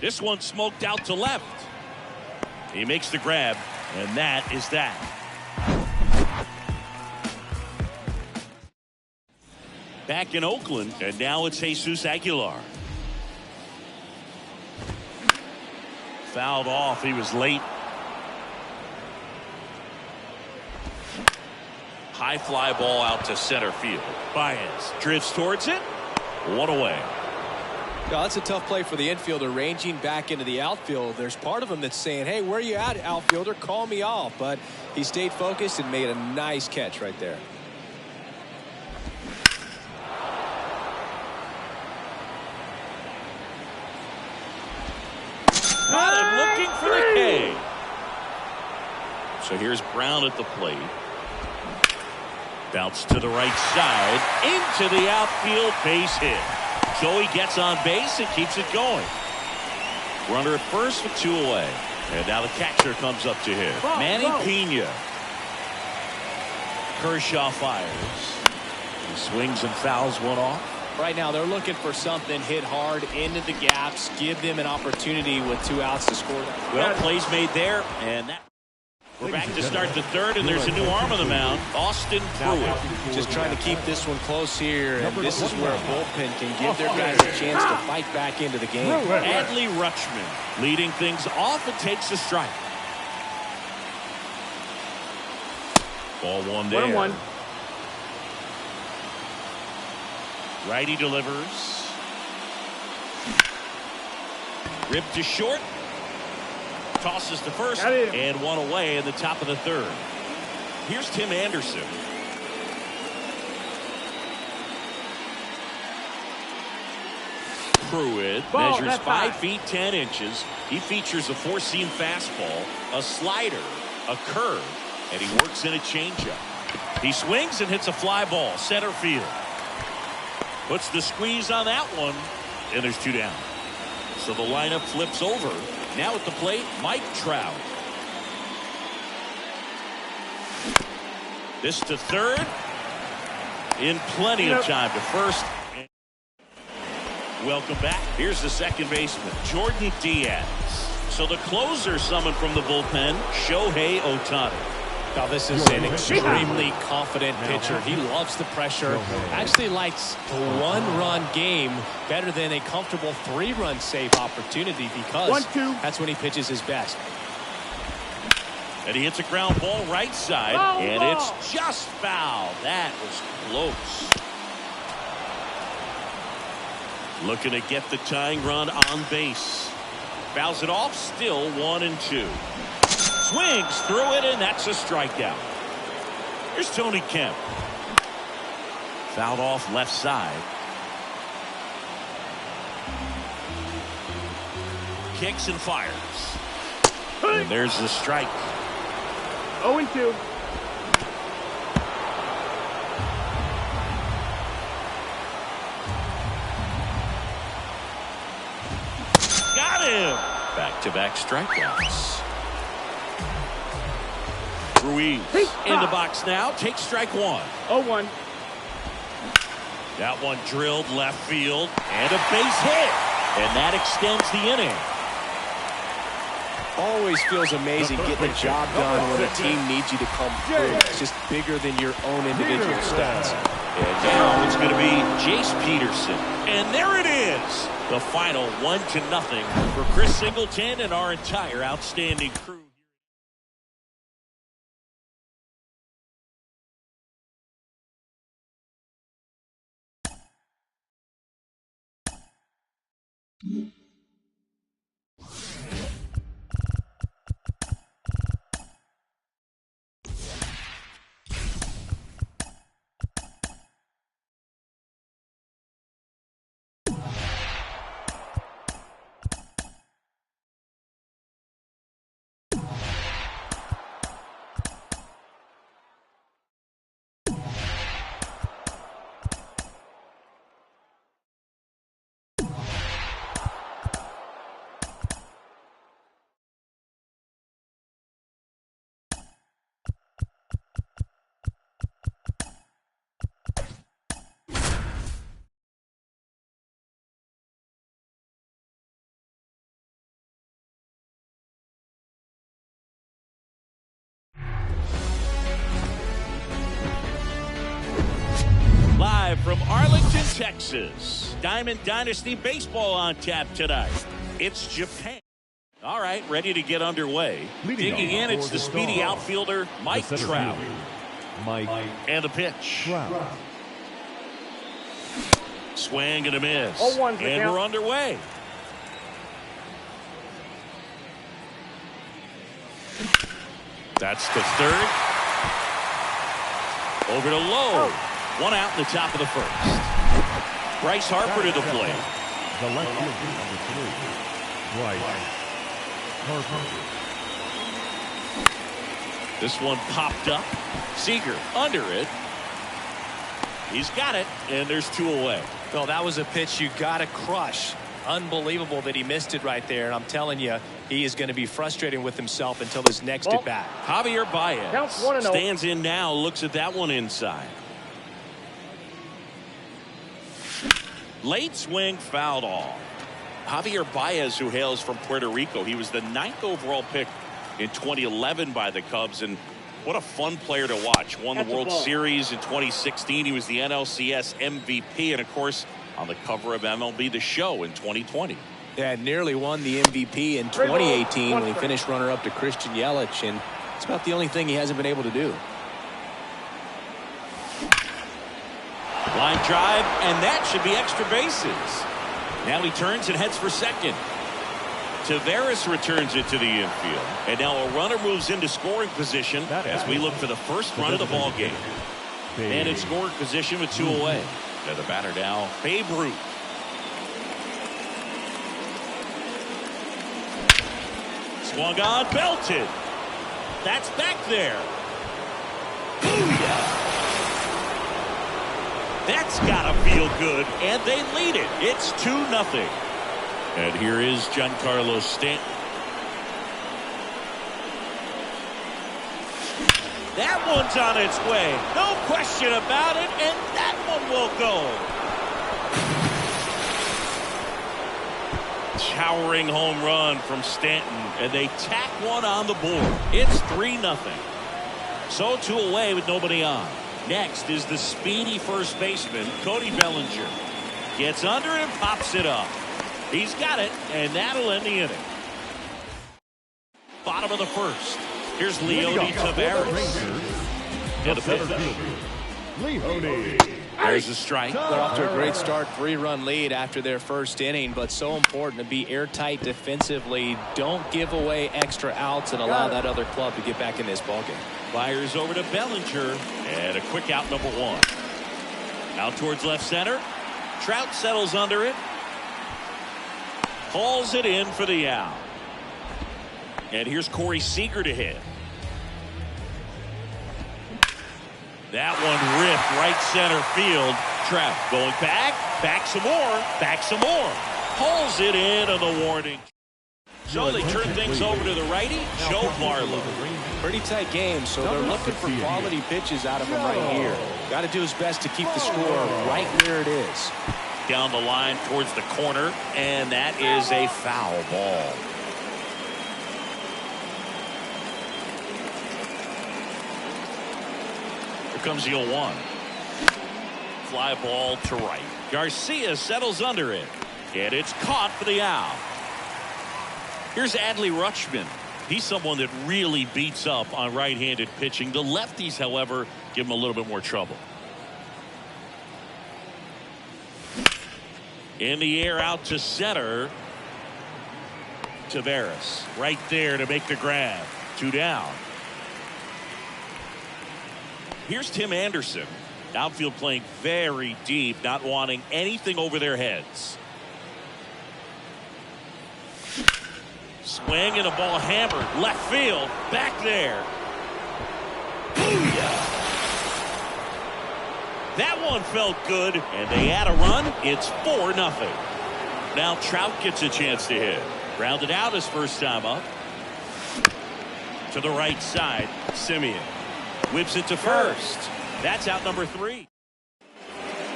This one smoked out to left. He makes the grab, and that is that. Back in Oakland, and now it's Jesus Aguilar. Fouled off. He was late. High fly ball out to center field. Baez drifts towards it. One away. Yeah, that's a tough play for the infielder, ranging back into the outfield. There's part of him that's saying, hey, where are you at, outfielder? Call me off. But he stayed focused and made a nice catch right there. Got him looking for the K. So here's Brown at the plate. Bounce to the right side. Into the outfield, base hit. So he gets on base and keeps it going. Runner at first with 2 away. And now the catcher comes up to hit. Manny Pena. Kershaw fires. He swings and fouls one off. Right now they're looking for something, hit hard into the gaps, give them an opportunity with 2 outs to score. Well, plays made there, and that. We're back to start the third, and there's a new arm on the mound, Austin Pruitt. Just trying to keep this one close here, and this is where a bullpen can give their guys a chance to fight back into the game. Adley Rutschman leading things off and takes a strike. Ball one there. 1-1. Righty delivers. Ripped to short. Tosses to first, and 1 away in the top of the third. Here's Tim Anderson. Pruitt measures 5 feet 10 inches. He features a 4-seam fastball, a slider, a curve, and he works in a changeup. He swings and hits a fly ball center field. Puts the squeeze on that one, and there's 2 down. So the lineup flips over. Now at the plate, Mike Trout. This to third. In plenty of time to first. Welcome back. Here's the second baseman, Jordan Diaz. So the closer summoned from the bullpen, Shohei Ohtani. Now this is an extremely confident pitcher. He loves the pressure. Actually likes the 1-run game better than a comfortable 3-run save opportunity because that's when he pitches his best. And he hits a ground ball right side, and it's just foul. That was close. Looking to get the tying run on base. Fouls it off, still 1-2. Swings through it, and that's a strikeout. Here's Tony Kemp. Fouled off left side. Kicks and fires. And there's the strike. 0-2. Got him. Back-to-back strikeouts. Ruiz in the box now. Takes strike 1. 0-1. That one drilled left field and a base hit. And that extends the inning. Always feels amazing getting the job done when a team needs you to come through. It's just bigger than your own individual stats. And now it's going to be Jace Peterson. And there it is. The final 1-0 for Chris Singleton and our entire outstanding crew. Live from Arlington, Texas. Diamond Dynasty Baseball on tap tonight. It's Japan. All right, ready to get underway. Digging in, it's the speedy outfielder, Mike Trout. And the pitch. Swing and a miss. And we're underway. That's the third. Over to Lowe. One out in the top of the first. Bryce Harper to the plate. The left fielder, number 3. Bryce Harper. This one popped up. Seager under it. He's got it, and there's 2 away. Well, that was a pitch you got to crush. Unbelievable that he missed it right there. And I'm telling you, he is going to be frustrated with himself until his next at bat. Javier Baez Counts 1-0. stands in now, looks at that one inside. Late swing fouled off. Javier Baez, who hails from Puerto Rico, he was the 9th overall pick in 2011 by the Cubs, and what a fun player to watch. Won the World Series in 2016. He was the NLCS MVP, and of course on the cover of MLB The Show in 2020. Yeah, nearly won the MVP in 2018 when he finished runner-up to Christian Yelich, and it's about the only thing he hasn't been able to do. Line drive, and that should be extra bases. Now he turns and heads for second. Taveras returns it to the infield. And now a runner moves into scoring position as we look for the first run of the ball game. And in scoring position with 2 away. And the batter now, Babe Ruth. Swung on, belted. That's back there. Booyah! That's gotta feel good, and they lead it. It's 2-0. And here is Giancarlo Stanton. That one's on its way. No question about it, and that one will go. Towering home run from Stanton, and they tack one on the board. It's 3-0. So 2 away with nobody on. Next is the speedy first baseman, Cody Bellinger. Gets under it and pops it up. He's got it, and that'll end the inning. Bottom of the first. Here's Leody Taveras. To the pitch. There's a strike. They're off to a great start, 3-run lead after their first inning, but so important to be airtight defensively. Don't give away extra outs and allow that other club to get back in this ballgame. Fires over to Bellinger, and a quick out, number 1. Out towards left center. Trout settles under it. Hauls it in for the out. And here's Corey Seager to hit. That one ripped right center field. Trout going back some more. Hauls it in on the warning. So they turn things over to the righty, Joe Barlow. Pretty tight game, so they're looking for quality pitches out of him right here. Got to do his best to keep the score right where it is. Down the line towards the corner, and that is a foul ball. Here comes the 0-1. Fly ball to right. Garcia settles under it, and it's caught for the out. Here's Adley Rutschman. He's someone that really beats up on right-handed pitching. The lefties, however, give him a little bit more trouble. In the air out to center. Tavares right there to make the grab. 2 down. Here's Tim Anderson. Outfield playing very deep, not wanting anything over their heads. Swing and a ball hammered. Left field. Back there. Booyah! That one felt good, and they add a run. It's 4-0. Now Trout gets a chance to hit. Grounded out his first time up. To the right side, Simeon whips it to first. That's out number 3.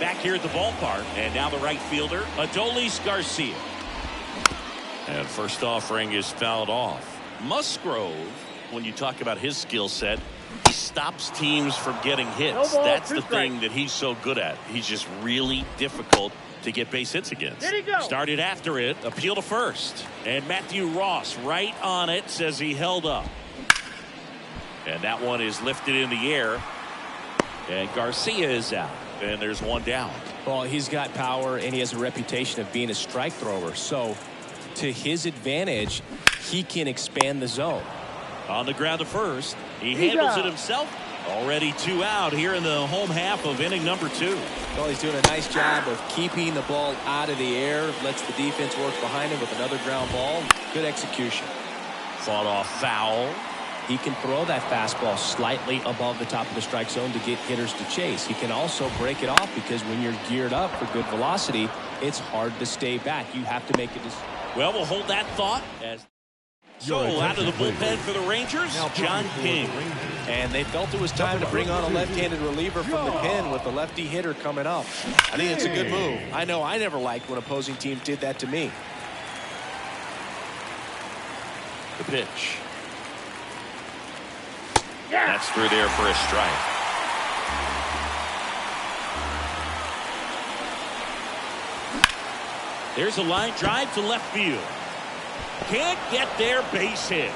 Back here at the ballpark, and now the right fielder, Adolis Garcia. And first offering is fouled off. Musgrove, when you talk about his skill set, he stops teams from getting hits. That's the thing that he's so good at. He's just really difficult to get base hits against. Started after it, appeal to first. And Matthew Ross right on it, says he held up. And that one is lifted in the air. And Garcia is out. And there's 1 down. Well, he's got power, and he has a reputation of being a strike thrower. So, to his advantage, he can expand the zone. On the ground to first. He handles it himself. Already 2 out here in the home half of inning number 2. Well, he's doing a nice job of keeping the ball out of the air. Lets the defense work behind him with another ground ball. Good execution. Fought off foul. He can throw that fastball slightly above the top of the strike zone to get hitters to chase. He can also break it off because when you're geared up for good velocity, it's hard to stay back. You have to make it. Well, we'll hold that thought. So out of the bullpen for the Rangers, John King. And they felt it was time to bring on a left-handed reliever from the pen with the lefty hitter coming up. I think it's a good move. I know I never liked when opposing teams did that to me. The pitch. That's through there for a strike. There's a line drive to left field. Can't get there, base hit.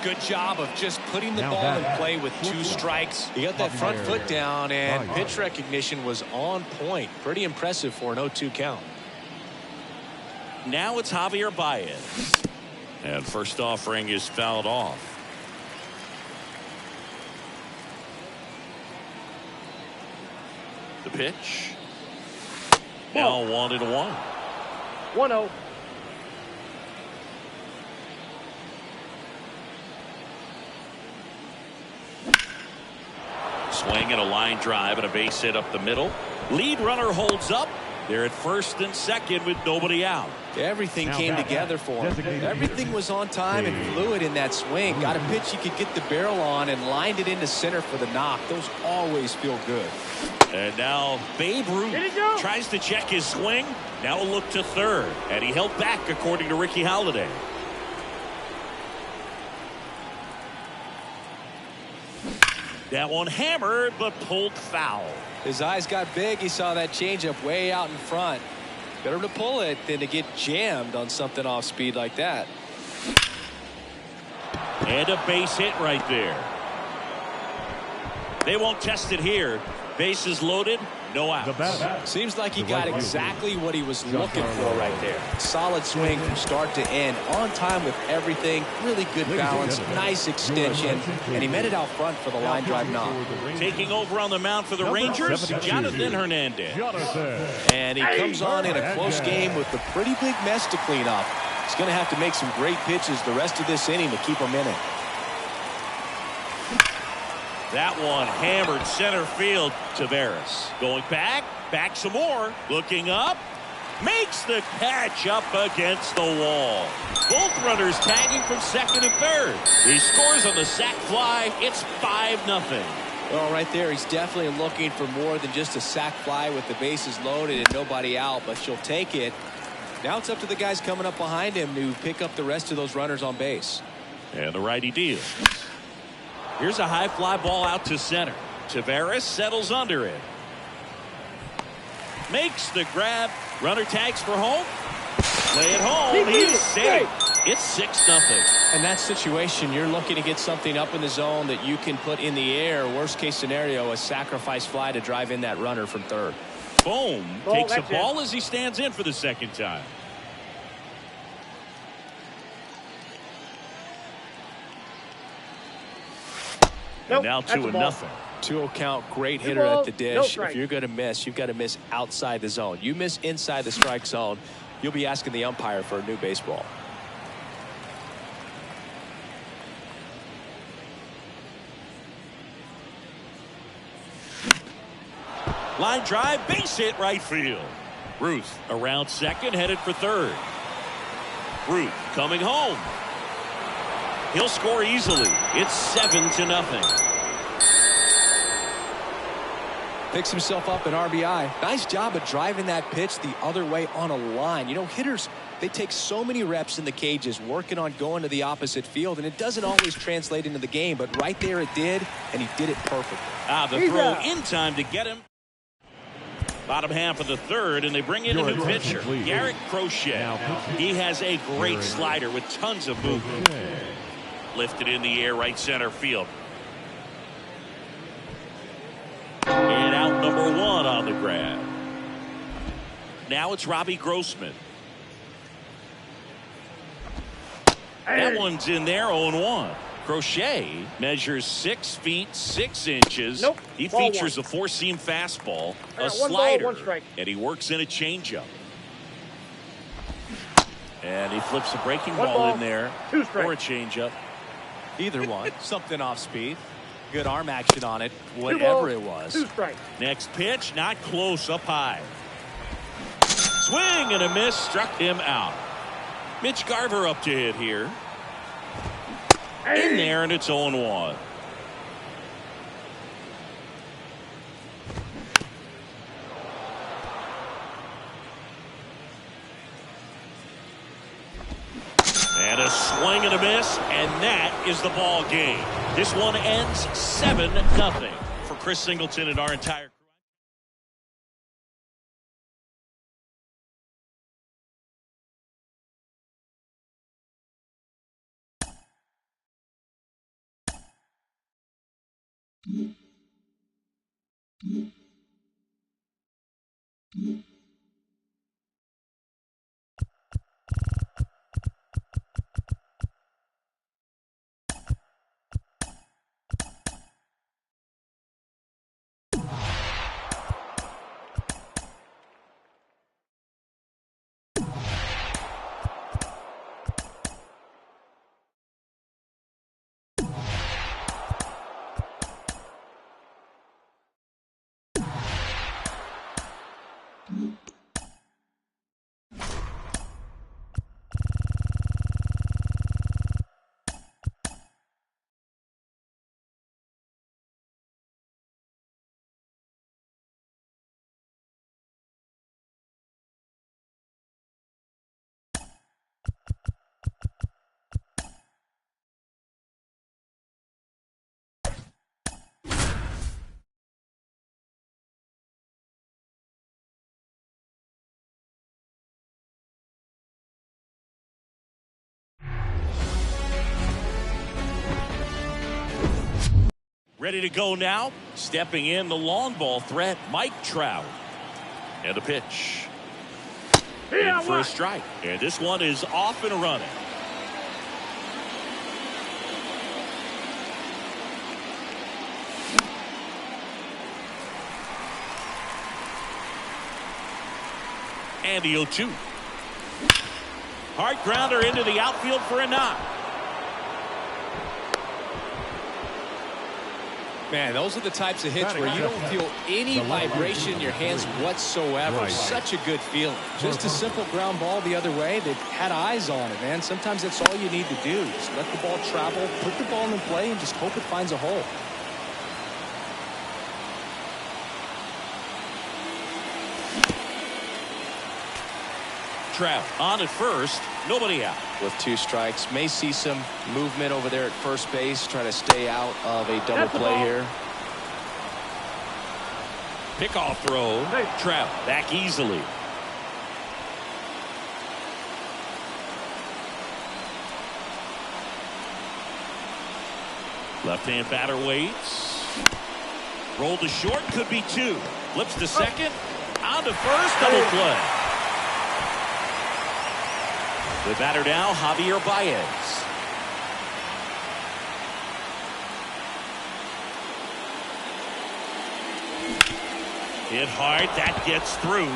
Good job of just putting the ball in play with 2 strikes. He got that front foot down, and pitch recognition was on point. Pretty impressive for an 0-2 count. Now it's Javier Baez. And first offering is fouled off. The pitch. Now 1-1. 1-0. Swing and a line drive and a base hit up the middle. Lead runner holds up. They're at first and second with nobody out. Everything came together for him. Everything was on time and fluid in that swing. Got a pitch he could get the barrel on and lined it into center for the knock. Those always feel good. And now Babe Ruth tries to check his swing. Now a look to third. And he held back according to Ricky Holiday. That one hammered but pulled foul. His eyes got big. He saw that changeup way out in front. Better to pull it than to get jammed on something off speed like that. And a base hit right there. They won't test it here. Bases loaded, no outs. Seems like he got exactly what he was looking for right there. Solid swing from start to end. On time with everything. Really good balance. Nice extension. And he met it out front for the line drive knock. Taking over on the mound for the Rangers, Jonathan Hernandez. And he comes on in a close game with a pretty big mess to clean up. He's going to have to make some great pitches the rest of this inning to keep him in it. That one hammered center field. Tavares going back some more, looking up, makes the catch up against the wall. Both runners tagging from second and third. He scores on the sac fly. It's 5-0. Well, right there, he's definitely looking for more than just a sac fly with the bases loaded and nobody out, but she'll take it. Now it's up to the guys coming up behind him to pick up the rest of those runners on base. And the righty deals. Here's a high fly ball out to center. Tavares settles under it. Makes the grab. Runner tags for home. Play it home. He's safe. It's 6-0. In that situation, you're looking to get something up in the zone that you can put in the air. Worst case scenario, a sacrifice fly to drive in that runner from third. Bohm takes a ball as he stands in for the second time. Nope, and now 2-0. 2-0 count, great hitter at the dish. If you're going to miss, you've got to miss outside the zone. You miss inside the strike zone, you'll be asking the umpire for a new baseball. Line drive, base hit, right field. Ruth around second, headed for third. Ruth coming home. He'll score easily. It's 7-0. Picks himself up an RBI. Nice job of driving that pitch the other way on a line. You know, hitters, they take so many reps in the cages working on going to the opposite field, and it doesn't always translate into the game, but right there it did, and he did it perfectly. The throw in time to get him. Bottom half of the third, and they bring in a new pitcher, Garrett Crochet. He has a great slider with tons of movement. Lifted in the air, right center field. And out number 1 on the grab. Now it's Robbie Grossman. That one's in there, 0-1. Crochet measures 6 feet 6 inches. Nope. He Ball features one. a 4-seam fastball, a One slider, ball, 1 strike. and he works in a changeup. And he flips a breaking One ball ball, in there 2 strikes. or a changeup. Either one. Something off speed. Good arm action on it, whatever it was. 2 strikes. Next pitch, not close, up high. Swing and a miss, struck him out. Mitch Garver up to hit here. In there, and it's 0-1. And a swing and a miss, and that is the ball game. This one ends 7-0. For Chris Singleton and our entire crew. Ready to go now. Stepping in the long ball threat, Mike Trout. And the pitch. In for a strike. And this one is off and running. And the 0-2. Hard grounder into the outfield for a knock. Man, those are the types of hits where you don't feel any vibration in your hands whatsoever. Such a good feeling. Just a simple ground ball the other way. They've had eyes on it, man. Sometimes that's all you need to do. Just let the ball travel, put the ball in play, and just hope it finds a hole. Trout on at first, nobody out. With 2 strikes, may see some movement over there at first base, try to stay out of a double play here. Pickoff throw. Trout back easily. Left-hand batter waits. Roll to short, could be 2. Flips to second. On to first, double play. The batter now, Javier Baez. Hit hard, that gets through.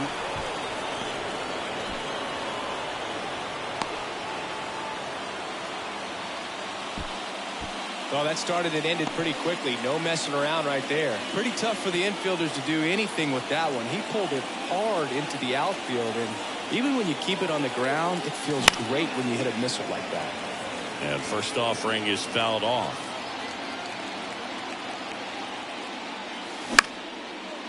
Well, that started and ended pretty quickly. No messing around right there. Pretty tough for the infielders to do anything with that one. He pulled it hard into the outfield, and even when you keep it on the ground, it feels great when you hit a missile like that. And first offering is fouled off.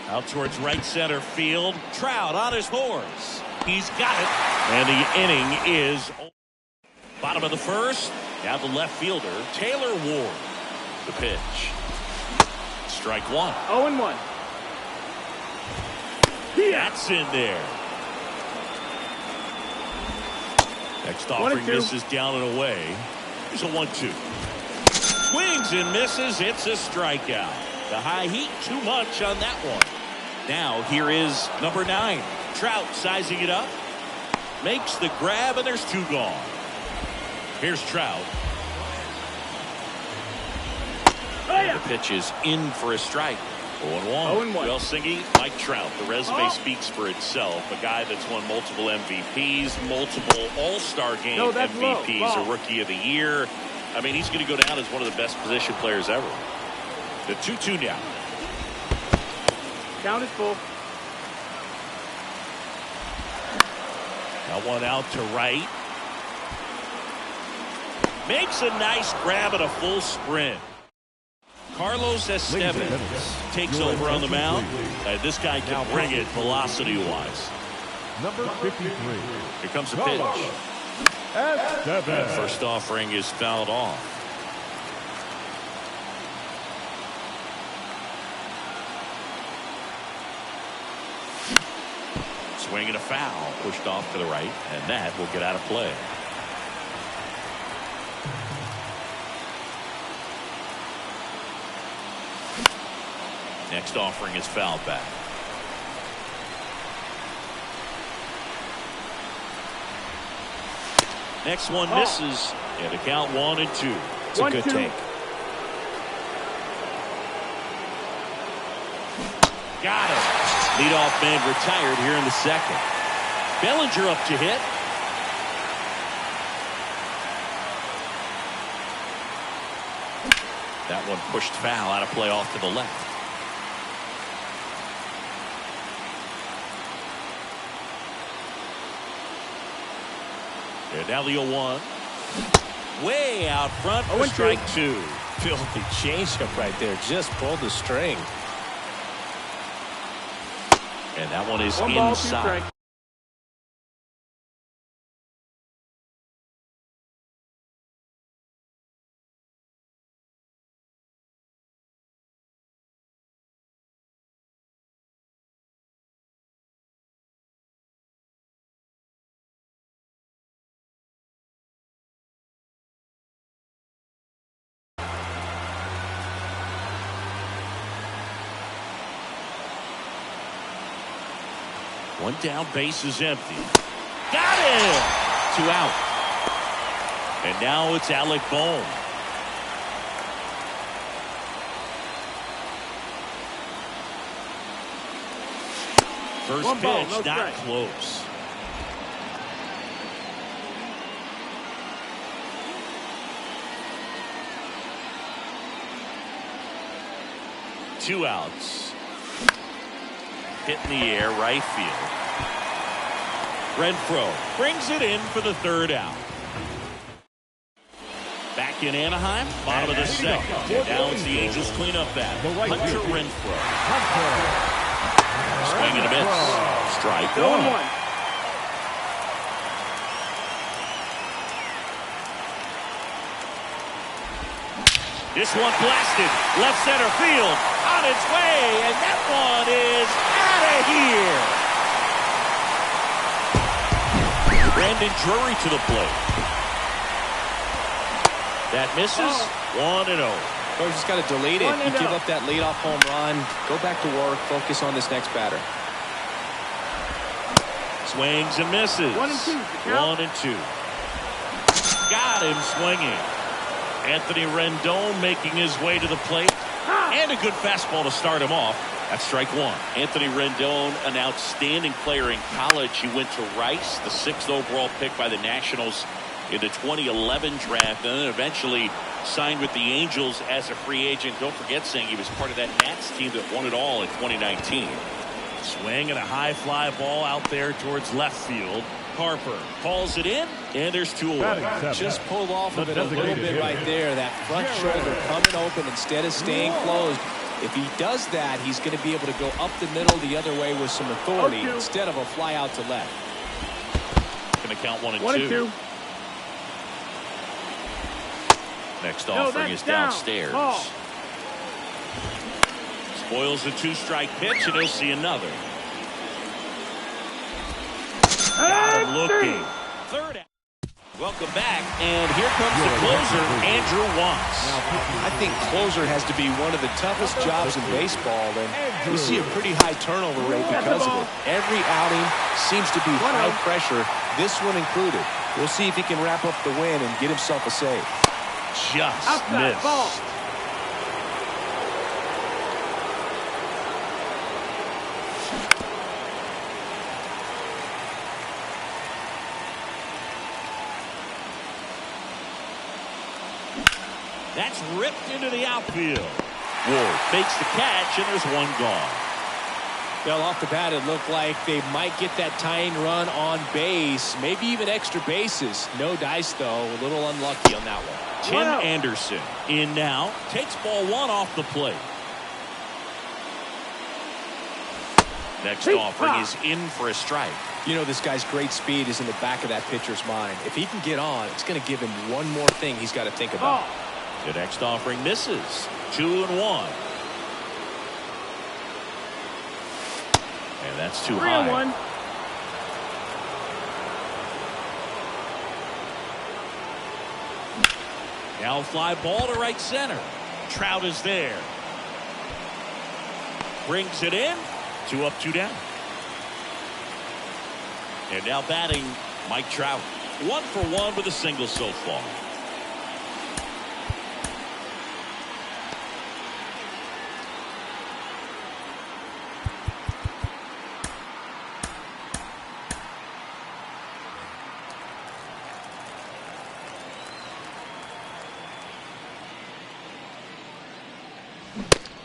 Out towards right center field. Trout on his horse. He's got it. And the inning is bottom of the first. Now the left fielder, Taylor Ward. The pitch. Strike 1. 0-1. That's in there. Next offering misses down and away. Here's a 1-2. Swings and misses. It's a strikeout. The high heat, too much on that one. Now here is number 9. Trout sizing it up. Makes the grab, and there's 2 gone. Here's Trout. And the pitch is in for a strike. 0-1. Well, Singy, Mike Trout, the resume speaks for itself. A guy that's won multiple MVPs, multiple All-Star Game MVPs, a Rookie of the Year. I mean, he's going to go down as one of the best position players ever. The 2-2 now. Count is full. Now one out to right. Makes a nice grab at a full sprint. Carlos Estevez takes over on the mound. This guy can bring it velocity-wise. Number 53. Here comes the pitch. And first offering is fouled off. Swing and a foul, pushed off to the right, and that will get out of play. Next offering is fouled back. Next one misses, and the count 1-2. It's a good take. Got it. Leadoff man retired here in the second. Bellinger up to hit. That one pushed foul, out of play off to the left. And now the 0-1. Way out front for strike 2. Filthy changeup right there. Just pulled the string. And that one is inside. One down, base is empty. Got it! 2 out. And now it's Alec Bohm. First pitch, not close. Two outs. Hit in the air, right field. Renfroe brings it in for the 3rd out. Back in Anaheim, bottom of the second. And now it's the Angels clean up that. Hunter Renfroe. Swing and a miss. Strike 1. This one blasted. Left center field. On its way. And that one is out of here. Brandon Drury to the plate. That misses. 1-0. Coach just got to delete it. You give up that leadoff home run. Go back to work. Focus on this next batter. Swings and misses. 1-2. 1-2. Got him swinging. Anthony Rendon making his way to the plate. And a good fastball to start him off. That's strike one. Anthony Rendon, an outstanding player in college. He went to Rice, the 6th overall pick by the Nationals in the 2011 draft, and then eventually signed with the Angels as a free agent. Don't forget, saying he was part of that Nats team that won it all in 2019. Swing and a high fly ball out there towards left field. Harper calls it in, and there's 2 away. Just pulled off of it a little bit right there. That front shoulder coming open instead of staying closed. If he does that, he's going to be able to go up the middle the other way with some authority instead of a fly out to left. Going to count 1-2. Next offering is downstairs. Spoils the 2-strike pitch, and he'll see another. Got him looking. Third out. Welcome back, and here comes the closer, Andrew Watts. Now, I think closer has to be one of the toughest jobs in baseball, and we see a pretty high turnover rate because of it. Every outing seems to be high pressure, this one included. We'll see if he can wrap up the win and get himself a save. Just missed. That's ripped into the outfield. Ward fakes the catch, and there's one gone. Well, off the bat, it looked like they might get that tying run on base, maybe even extra bases. No dice, though. A little unlucky on that one. Tim Anderson in now. Takes ball 1 off the plate. Next offering is in for a strike. You know, this guy's great speed is in the back of that pitcher's mind. If he can get on, it's going to give him one more thing he's got to think about. The next offering misses. 2-1. And that's too high. 3-1. Now fly ball to right center. Trout is there. Brings it in. 2 up, 2 down. And now batting Mike Trout. 1 for 1 with a single so far.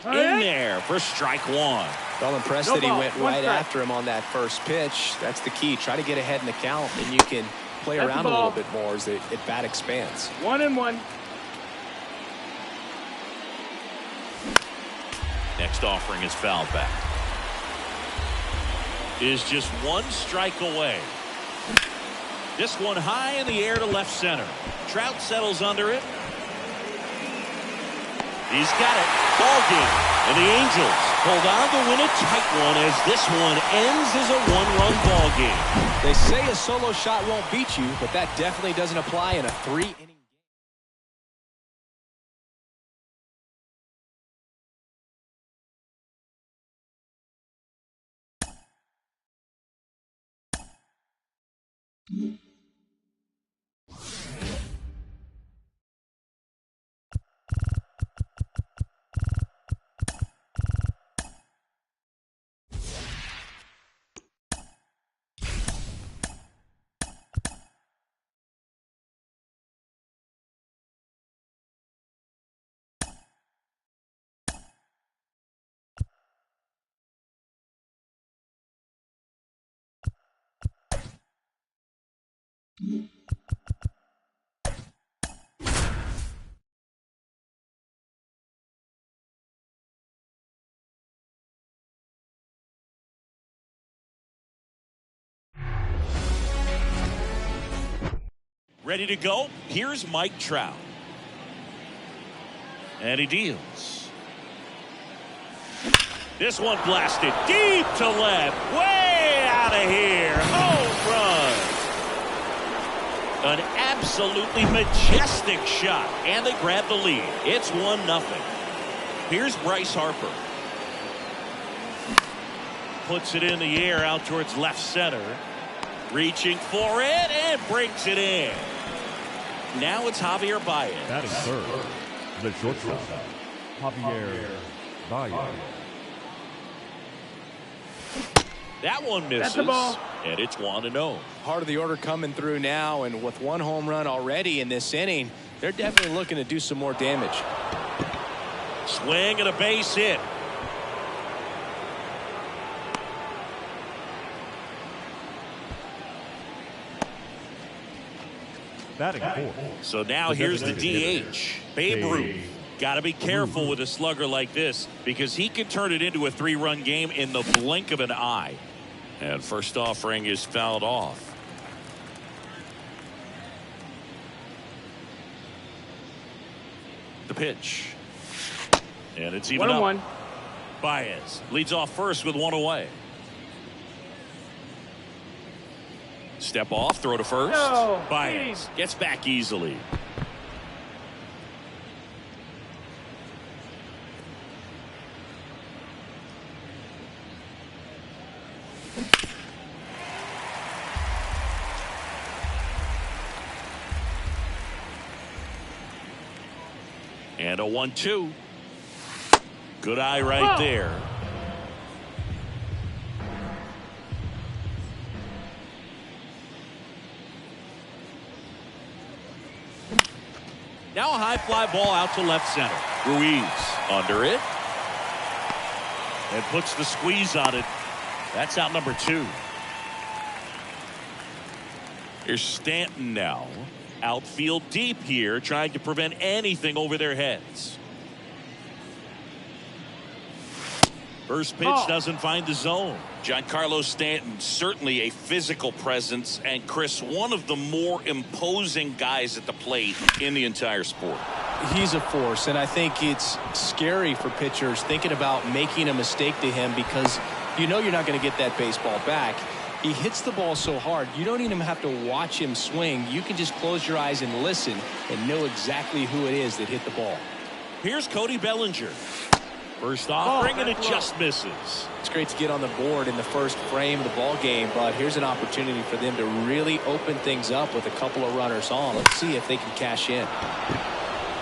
In there for strike 1. Well, impressed that he went right after him on that first pitch. That's the key. Try to get ahead in the count, and you can play around a little bit more as the at-bat expands. 1-1. Next offering is fouled back. Is just 1 strike away. This one high in the air to left center. Trout settles under it. He's got it. Ball game. And the Angels hold on to win a tight one as this one ends as a 1-run ball game. They say a solo shot won't beat you, but that definitely doesn't apply in a 3-inning game. Ready to go? Here's Mike Trout. And he deals. This one blasted deep to left. Way out of here. Home run. An absolutely majestic shot, and they grab the lead. It's 1-0. Here's Bryce Harper. Puts it in the air out towards left center. Reaching for it and breaks it in. Now it's Javier Baez. Batting third, the shortstop, Javier Baez. That one misses. That's the ball. And it's 1-0. Part of the order coming through now, and with 1 home run already in this inning, they're definitely looking to do some more damage. Swing and a base hit. Batting fourth. So now here's the DH. Babe Ruth. Got to be careful with a slugger like this because he can turn it into a 3-run game in the blink of an eye. And first offering is fouled off. The pitch. And it's even up. 1-1. Baez leads off first with 1 away. Step off, throw to first. No, Baez please. gets back easily. And a 1-2. Good eye right there. Now a high fly ball out to left center. Ruiz under it. And puts the squeeze on it. That's out number 2. Here's Stanton now. Outfield deep here, trying to prevent anything over their heads. First pitch doesn't find the zone. Giancarlo Stanton, certainly a physical presence, and Chris, one of the more imposing guys at the plate in the entire sport. He's a force, and I think it's scary for pitchers thinking about making a mistake to him because you know you're not going to get that baseball back. He hits the ball so hard, you don't even have to watch him swing. You can just close your eyes and listen and know exactly who it is that hit the ball. Here's Cody Bellinger. First offering, and it just misses. It's great to get on the board in the first frame of the ball game, but here's an opportunity for them to really open things up with a couple of runners on. Let's see if they can cash in.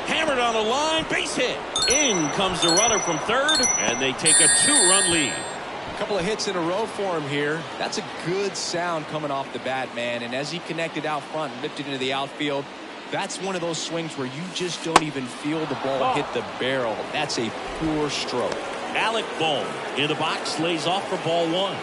Hammered on the line, base hit. In comes the runner from third, and they take a 2-run lead. A couple of hits in a row for him here. That's a good sound coming off the bat, man. And as he connected out front and lifted into the outfield, that's one of those swings where you just don't even feel the ball hit the barrel. That's a poor stroke. Alec Bohm in the box, lays off for ball 1.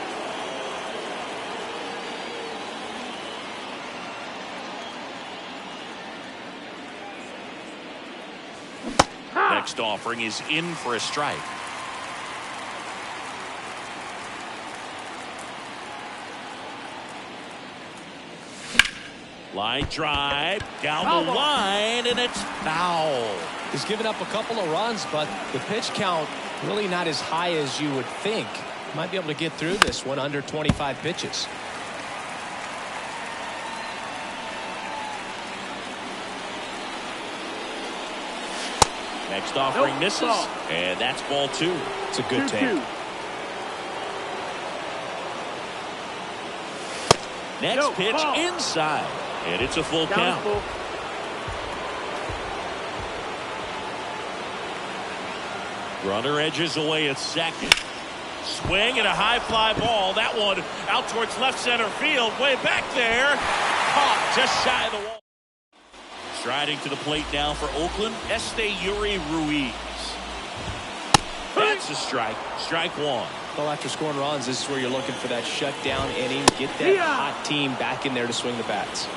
Next offering is in for a strike. Line drive down the line, and it's foul. He's given up a couple of runs, but the pitch count really not as high as you would think. Might be able to get through this one under 25 pitches. Next offering misses, and that's ball 2. It's a good take. Next pitch inside, and it's a full count. Runner edges away at second. Swing and a high fly ball. That one out towards left center field, way back there. Caught just shy of the wall. Striding to the plate now for Oakland, Esteury Ruiz. That's a strike. Strike 1. Well, after scoring runs, this is where you're looking for that shutdown inning. Get that hot team back in there to swing the bats.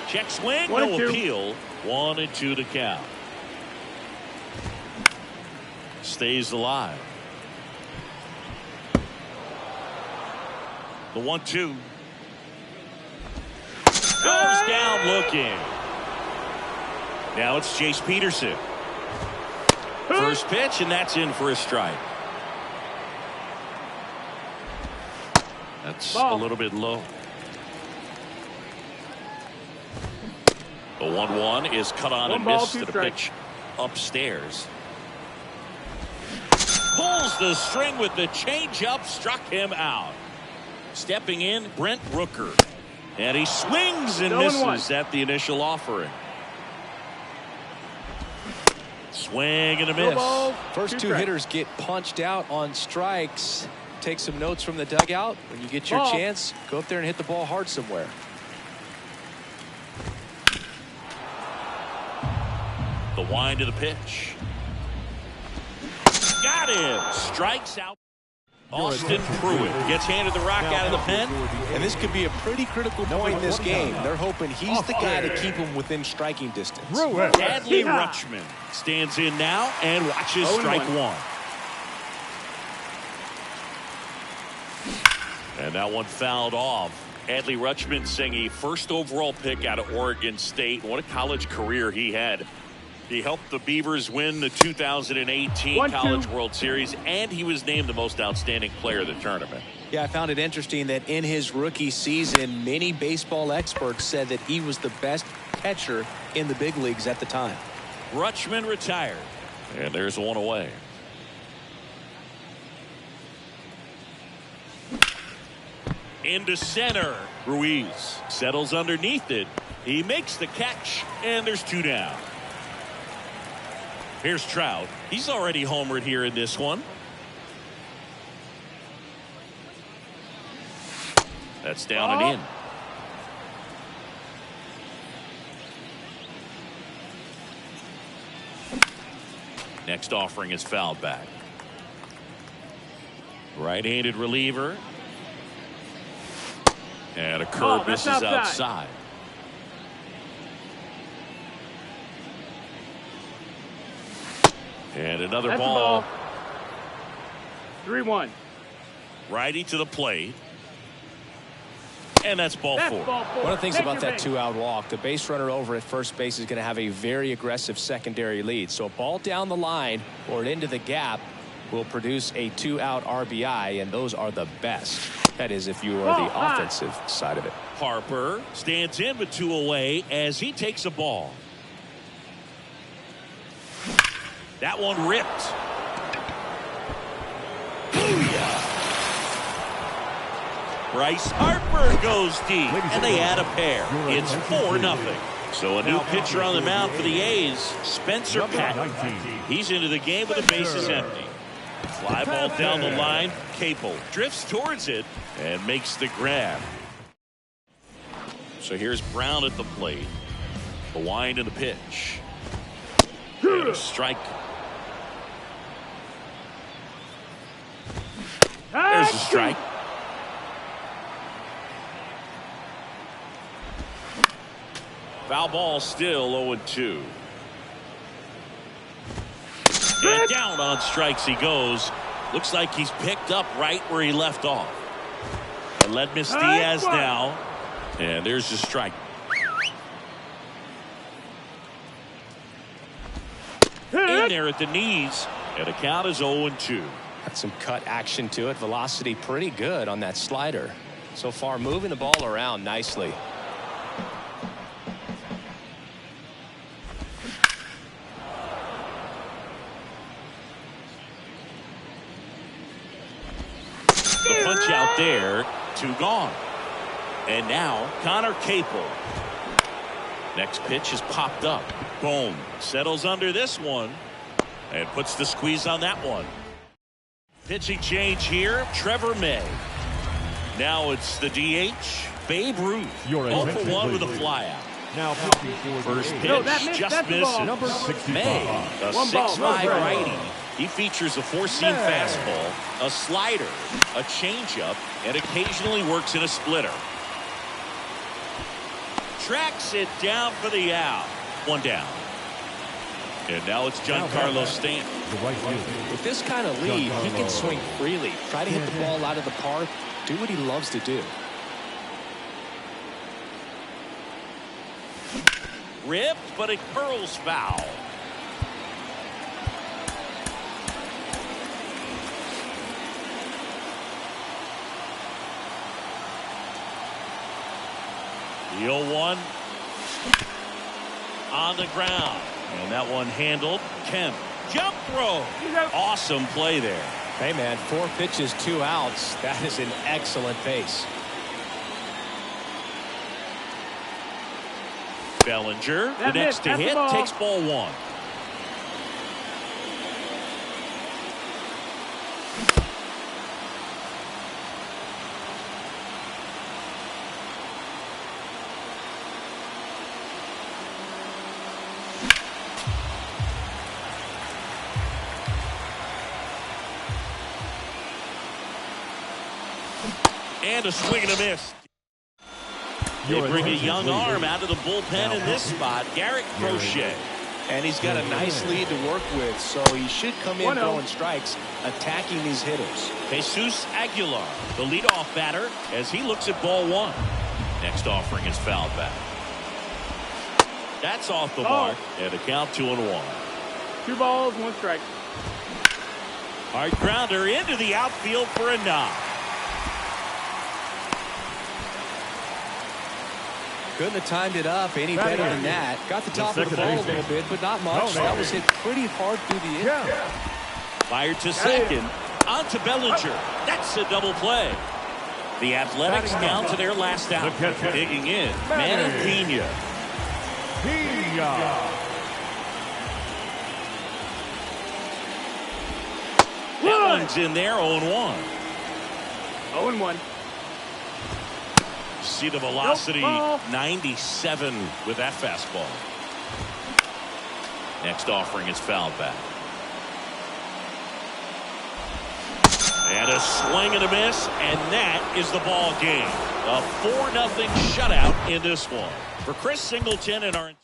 Check swing, no appeal. 1-2 to count. Stays alive. The 1-2. Goes down looking. Now it's Chase Peterson. First pitch, and that's in for a strike. That's a little bit low. The 1-1 is cut on and ball, missed two to the strikes. pitch upstairs. Pulls the string with the changeup, struck him out. Stepping in, Brent Rooker. And he swings and 0-1. misses at the initial offering. Swing and a miss. Ball, First two strikes. hitters get punched out on strikes. Take some notes from the dugout. When you get your Ball. chance, go up there and hit the ball hard somewhere. The wind of the pitch. Got him. Strikes out. Austin Pruitt gets handed the rock out of the pen. And this could be a pretty critical point in this game. They're hoping he's the guy to keep him within striking distance. Adley Rutschman stands in now and watches strike 1. And that one fouled off. Adley Rutschman saying a first overall pick out of Oregon State. What a college career he had. He helped the Beavers win the 2018 College World Series, and he was named the most outstanding player of the tournament. Yeah, I found it interesting that in his rookie season, many baseball experts said that he was the best catcher in the big leagues at the time. Rutschman retired, and there's one away. Into center. Ruiz settles underneath it. He makes the catch, and there's 2 down. Here's Trout. He's already homered here in this one. That's down and in. Next offering is fouled back. Right-handed reliever. And a curve misses outside. And another That's ball. 3-1. Righty to the plate. And that's ball 4. One of the things about that 2-out walk, the base runner over at first base is going to have a very aggressive secondary lead. So a ball down the line or into the gap will produce a 2-out RBI, and those are the best. That is, if you are the offensive side of it. Harper stands in with 2 away as he takes a ball. That one ripped. Bryce Harper goes deep, and they add a pair. It's 4-0. So a new pitcher on the mound for the A's, Spencer Patton. He's into the game with the bases empty. Fly ball down the line. Capel drifts towards it and makes the grab. So here's Brown at the plate. The wind and the pitch. And a strike. There's the strike. Foul ball, still 0-2. And down on strikes he goes. Looks like he's picked up right where he left off. Aledmus Diaz now. And there's the strike. In there at the knees. And the count is 0-2. Got some cut action to it. Velocity pretty good on that slider. So far moving the ball around nicely. The punch out there. 2 gone. And now Connor Capel. Next pitch is popped up. Boom. Settles under this one. And puts the squeeze on that one. Pitching change here. Trevor May. Now it's the DH. Babe Ruth. 0 for 1 with a flyout. Now First pitch that's just the ball. number misses. 65. May, a 6'5" righty. He features a 4-seam fastball, a slider, a changeup, and occasionally works in a splitter. Tracks it down for the out. 1 down. And now it's Giancarlo Stanton. The right fielder. With this kind of lead, he can swing freely. Try to hit the ball out of the park. Do what he loves to do. Ripped, but it curls foul. The 0-1. on the ground. And that one handled. Kemp. Jump throw. Awesome play there. Hey, man, 4 pitches, 2 outs. That is an excellent pace. Bellinger, the next to hit, takes ball 1. And a swing and a miss. They bring a young arm out of the bullpen in this spot, Garrett Crochet. And he's got a nice lead to work with, so he should come in throwing strikes, attacking these hitters. Jesus Aguilar, the leadoff batter, as he looks at ball 1. Next offering is fouled back. That's off the mark, and a count 2-1. 2 balls, 1 strike. Hard grounder into the outfield for a knock. Couldn't have timed it up any better than that. Got the top of the ball a little bit, but not much. That was hit pretty hard through the infield. Fired to second. On to Bellinger. That's a double play. The Athletics down to their last out. Digging in, Manapina. That one's in there, 0-1. 0-1. See the velocity, 97 with that fastball. Next offering is fouled back. And a swing and a miss, and that is the ball game. A 4-0 shutout in this one. For Chris Singleton and our entire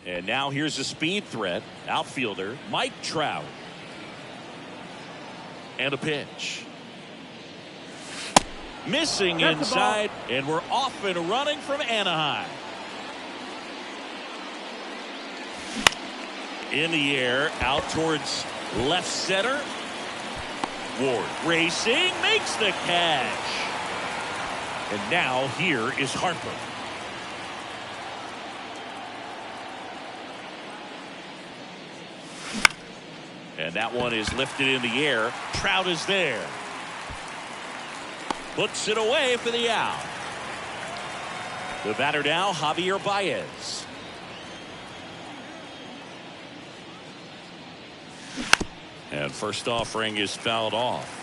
And now here's a speed threat. Outfielder Mike Trout. And a pitch. Missing inside, and we're off and running from Anaheim. In the air, out towards left center. Ward racing, makes the catch. And now here is Harper. And that one is lifted in the air. Trout is there. Puts it away for the out. The batter now, Javier Baez. And first offering is fouled off.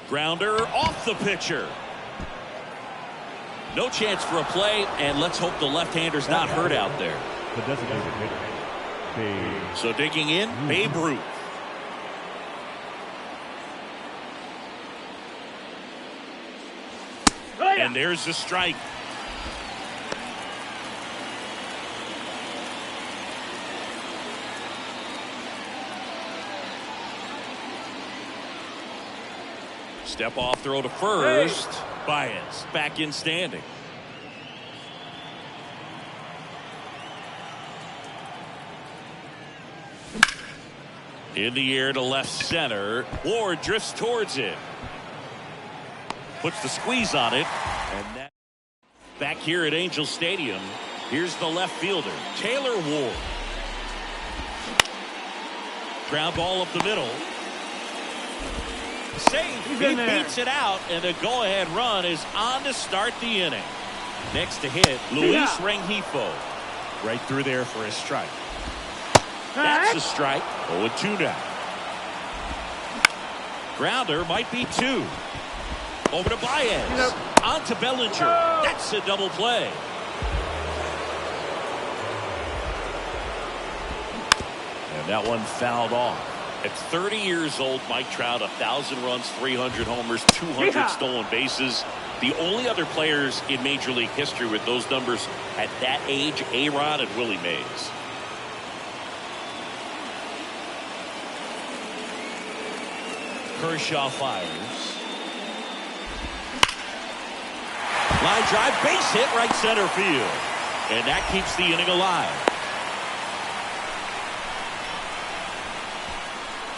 Grounder off the pitcher. No chance for a play, and let's hope the left-hander's not hurt out there. The designated hitter. So digging in, Babe Ruth. And there's the strike. Step off throw to first. Baez back in standing. In the air to left center. Ward drifts towards it. Puts the squeeze on it. And that back here at Angel Stadium, Here's the left fielder, Taylor Ward. Ground ball up the middle. Save. He beats it out, and the go-ahead run is on to start the inning. Next to hit, Luis Rengifo. Right through there for a strike. That's a strike. 0-2 now. Grounder might be 2. Over to Baez. On to Bellinger. That's a double play. And that one fouled off. At 30 years old, Mike Trout, 1,000 runs, 300 homers, 200 stolen bases. The only other players in Major League history with those numbers at that age, A-Rod and Willie Mays. Kershaw fires. Line drive, base hit, right center field. And that keeps the inning alive.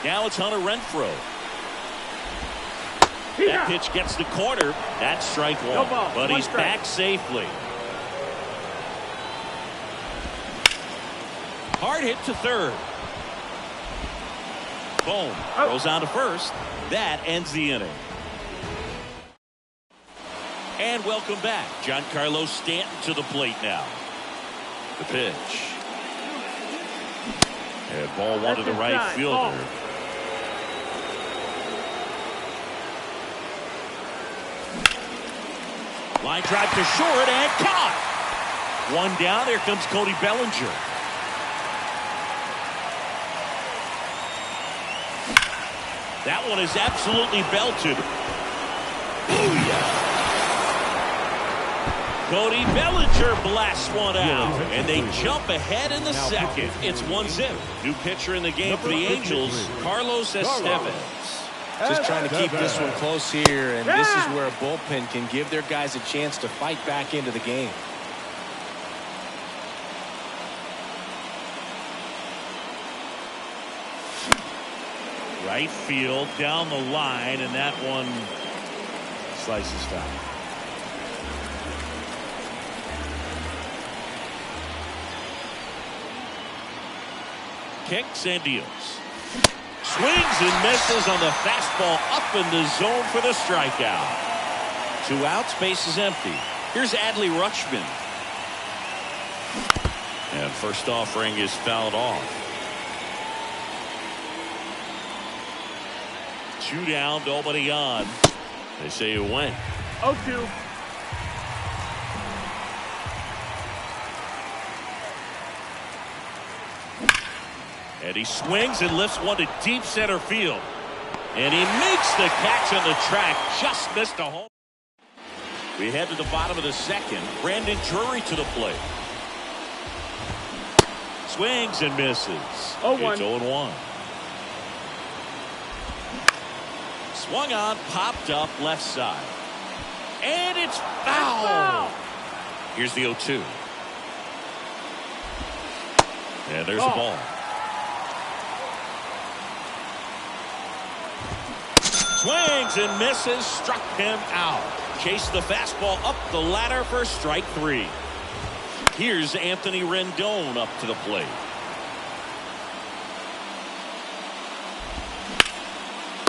Now it's Hunter Renfroe. That pitch gets the corner. That's strike one. But he's back safely. Hard hit to third. Boom. Goes on to first. That ends the inning. And welcome back. Giancarlo Stanton to the plate now. The pitch. And ball one to the right fielder. Line drive to short and caught. One down. Here comes Cody Bellinger. That one is absolutely belted. Booyah. Cody Bellinger blasts one out, and they jump ahead in the second. It's 1-0. New pitcher in the game for the Angels, Carlos Estevez. Just trying to keep this one close here, and this is where a bullpen can give their guys a chance to fight back into the game. Right field, down the line, and that one slices foul. Kicks and deals. Swings and misses on the fastball up in the zone for the strikeout. 2 outs, base is empty. Here's Adley Rutschman. And first offering is fouled off. 2 down, nobody on. They say it went. 0-2. And he swings and lifts one to deep center field. And he makes the catch on the track. Just missed a home. We head to the bottom of the second. Brandon Drury to the plate. Swings and misses. 0-1. It's 0-1. Swung on, popped up left side. And it's foul. Here's the 0-2. And there's the ball. Swings and misses, struck him out. Chased the fastball up the ladder for strike 3. Here's Anthony Rendon up to the plate.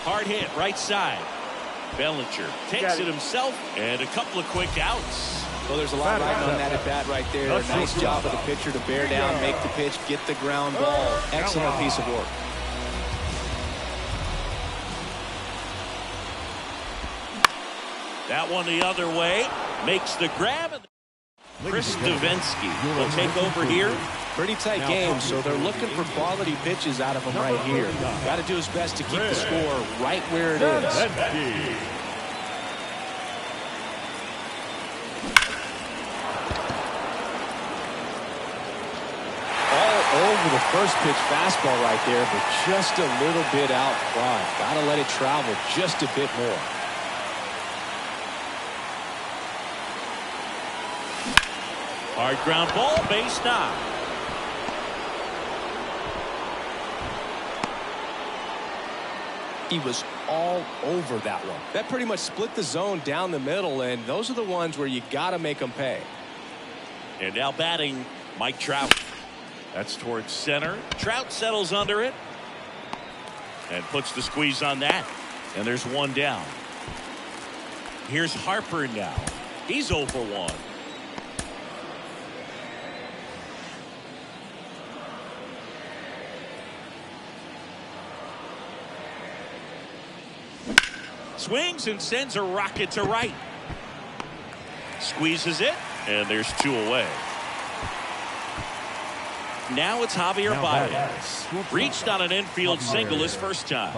Hard hit, right side. Bellinger takes it himself, and a couple of quick outs. Well, there's a lot riding on that at bat right there. Nice job of the pitcher to bear down, make the pitch, get the ground ball. Excellent piece of work. That one the other way, makes the grab. Chris Davinsky will take over here. Pretty tight game, so they're looking for quality pitches out of him right here. Got to do his best to keep the score right where it is. All over the first pitch fastball right there, but just a little bit out front. Got to let it travel just a bit more. Hard ground ball, base knock. He was all over that one. That pretty much split the zone down the middle, and those are the ones where you got to make them pay. And now batting, Mike Trout. That's towards center. Trout settles under it and puts the squeeze on that. And there's one down. Here's Harper now. He's 0 for 1. Swings and sends a rocket to right. Squeezes it, and there's 2 away. Now it's Javier Baez. Reached on an infield single his first time.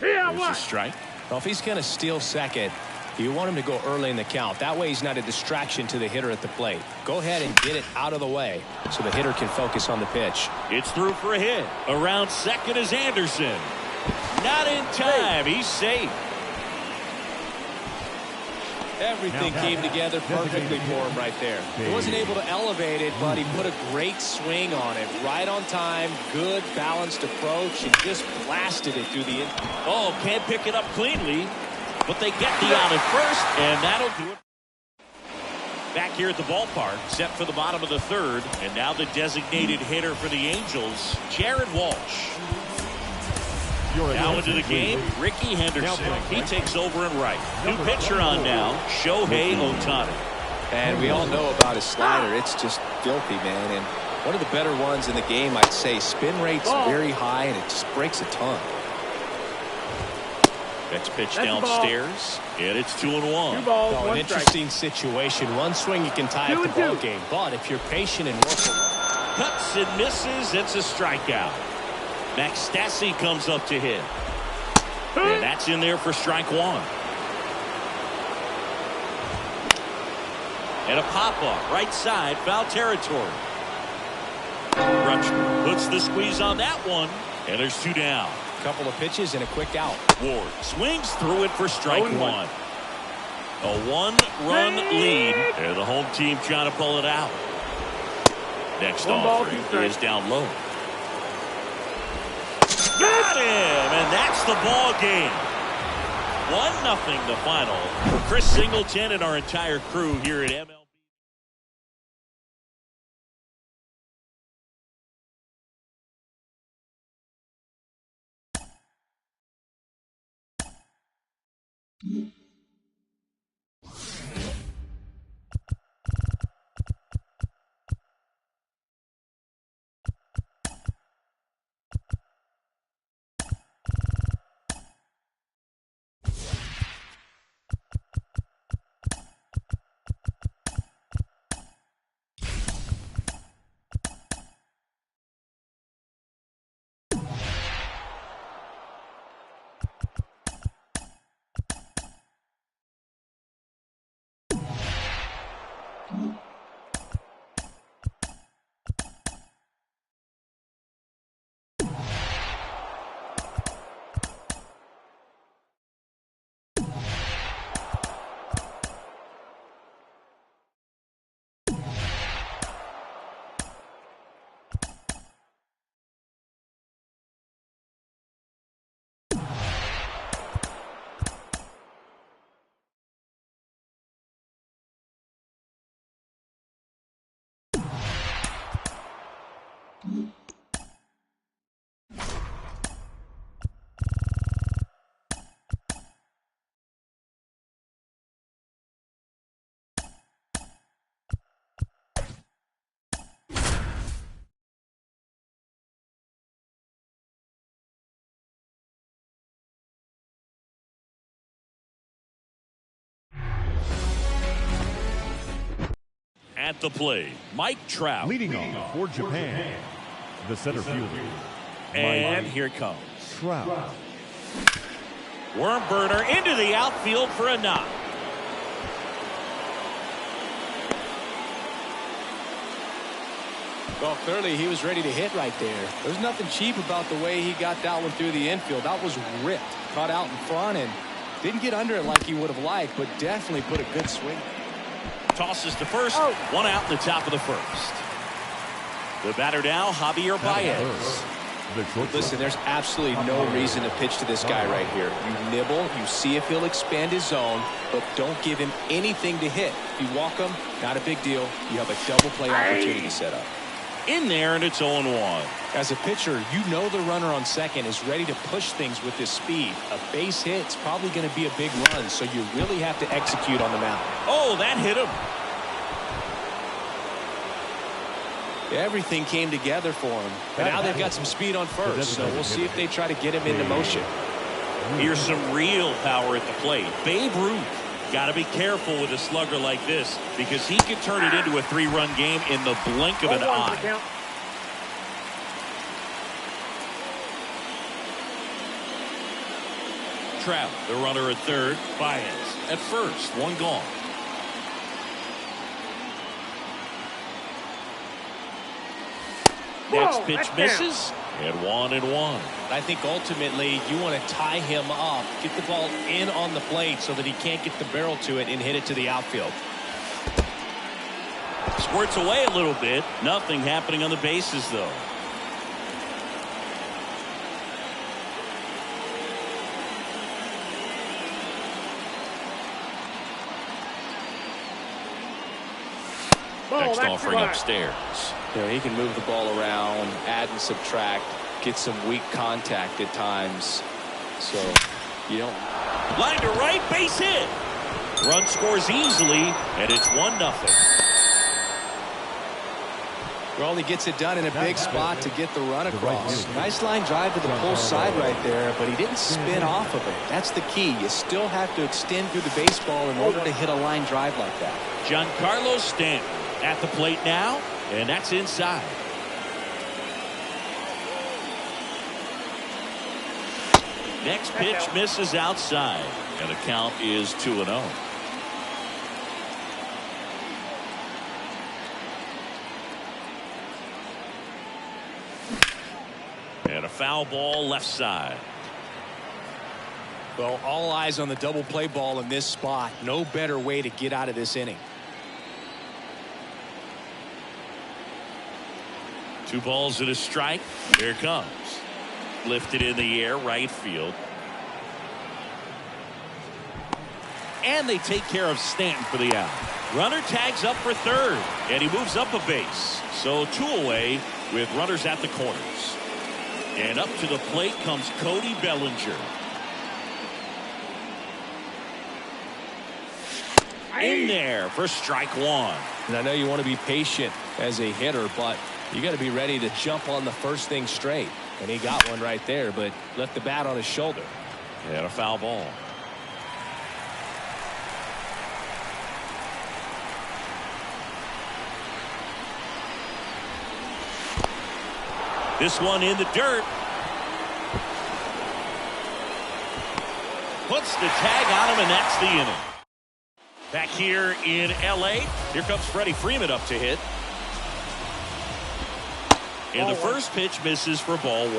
There's a strike. Well, if he's going to steal second, you want him to go early in the count. That way he's not a distraction to the hitter at the plate. Go ahead and get it out of the way so the hitter can focus on the pitch. It's through for a hit. Around second is Anderson. Not in time. He's safe. Everything came together perfectly for him right there. He wasn't able to elevate it, but he put a great swing on it. Right on time, good balanced approach, and just blasted it through the infield. Oh, can't pick it up cleanly, but they get the out at first, and that'll do it. Back here at the ballpark, set for the bottom of the third, and now the designated hitter for the Angels, Jared Walsh. Now into the game, Ricky Henderson. He takes over in right. New pitcher on now, Shohei Ohtani. And we all know about his slider. It's just filthy, man. And one of the better ones in the game, I'd say. Spin rate's very high, and it just breaks a ton. Next pitch downstairs, and it's 2-1. 2 balls, 1 An interesting situation. One swing, you can tie up the ball game. But if you're patient and work, Cuts and misses. It's a strikeout. Max Stassi comes up to hit. And that's in there for strike 1. And a pop-up right side, foul territory. Rutschman puts the squeeze on that one, and there's 2 down. couple of pitches and a quick out. Ward swings through it for strike 1. A 1-run lead, and the home team trying to pull it out. Next offering is down low. Got him, and that's the ball game. 1-0 the final for Chris Singleton and our entire crew here at MLB. At the plate, Mike Trout. Leading off for Japan, the center fielder. And here it comes. Trout. Worm burner into the outfield for a knock. Well, clearly he was ready to hit right there. There's nothing cheap about the way he got that one through the infield. That was ripped, caught out in front, and didn't get under it like he would have liked, but definitely put a good swing. Tosses to first, 1 out in the top of the first. The batter now, Javier Baez. Listen, there's absolutely no reason to pitch to this guy right here. You nibble, you see if he'll expand his zone, but don't give him anything to hit. If you walk him, not a big deal. You have a double play opportunity set up. In there, and it's 0-1. As a pitcher, you know the runner on second is ready to push things with his speed. A base hit's probably going to be a big run, so you really have to execute on the mound. Oh, that hit him. Everything came together for him. And now they've got some speed on first, so we'll see if they try to get him into motion. Here's some real power at the plate. Babe Ruth. Got to be careful with a slugger like this because he could turn it into a 3-run game in the blink of an eye. Trout, the runner at third. Baez at first. One gone. Next pitch misses. And 1-1. I think ultimately you want to tie him up, get the ball in on the plate so that he can't get the barrel to it and hit it to the outfield. Squirts away a little bit. Nothing happening on the bases, though. Next offering upstairs. You know, he can move the ball around, add and subtract, get some weak contact at times. So you don't. Line to right, base hit. Run scores easily, and it's 1-0. Well, he gets it done in a big spot to get the run across. Nice line drive to the pull side right there, but he didn't spin off of it. That's the key. You still have to extend through the baseball in order to hit a line drive like that. Giancarlo Stanton at the plate now, and that's inside. Next pitch misses outside, and the count is 2-0. And a foul ball left side. Well, all eyes on the double play ball in this spot. No better way to get out of this inning. 2 balls and a strike. Here it comes. Lifted in the air, right field. And they take care of Stanton for the out. Runner tags up for third, and he moves up a base. So 2 away with runners at the corners. And up to the plate comes Cody Bellinger. In there for strike 1. And I know you want to be patient as a hitter, but you got to be ready to jump on the first thing straight. And he got one right there, but left the bat on his shoulder. And a foul ball. This one in the dirt. Puts the tag on him, and that's the inning. Back here in L.A., here comes Freddie Freeman up to hit. And the first pitch misses for ball 1.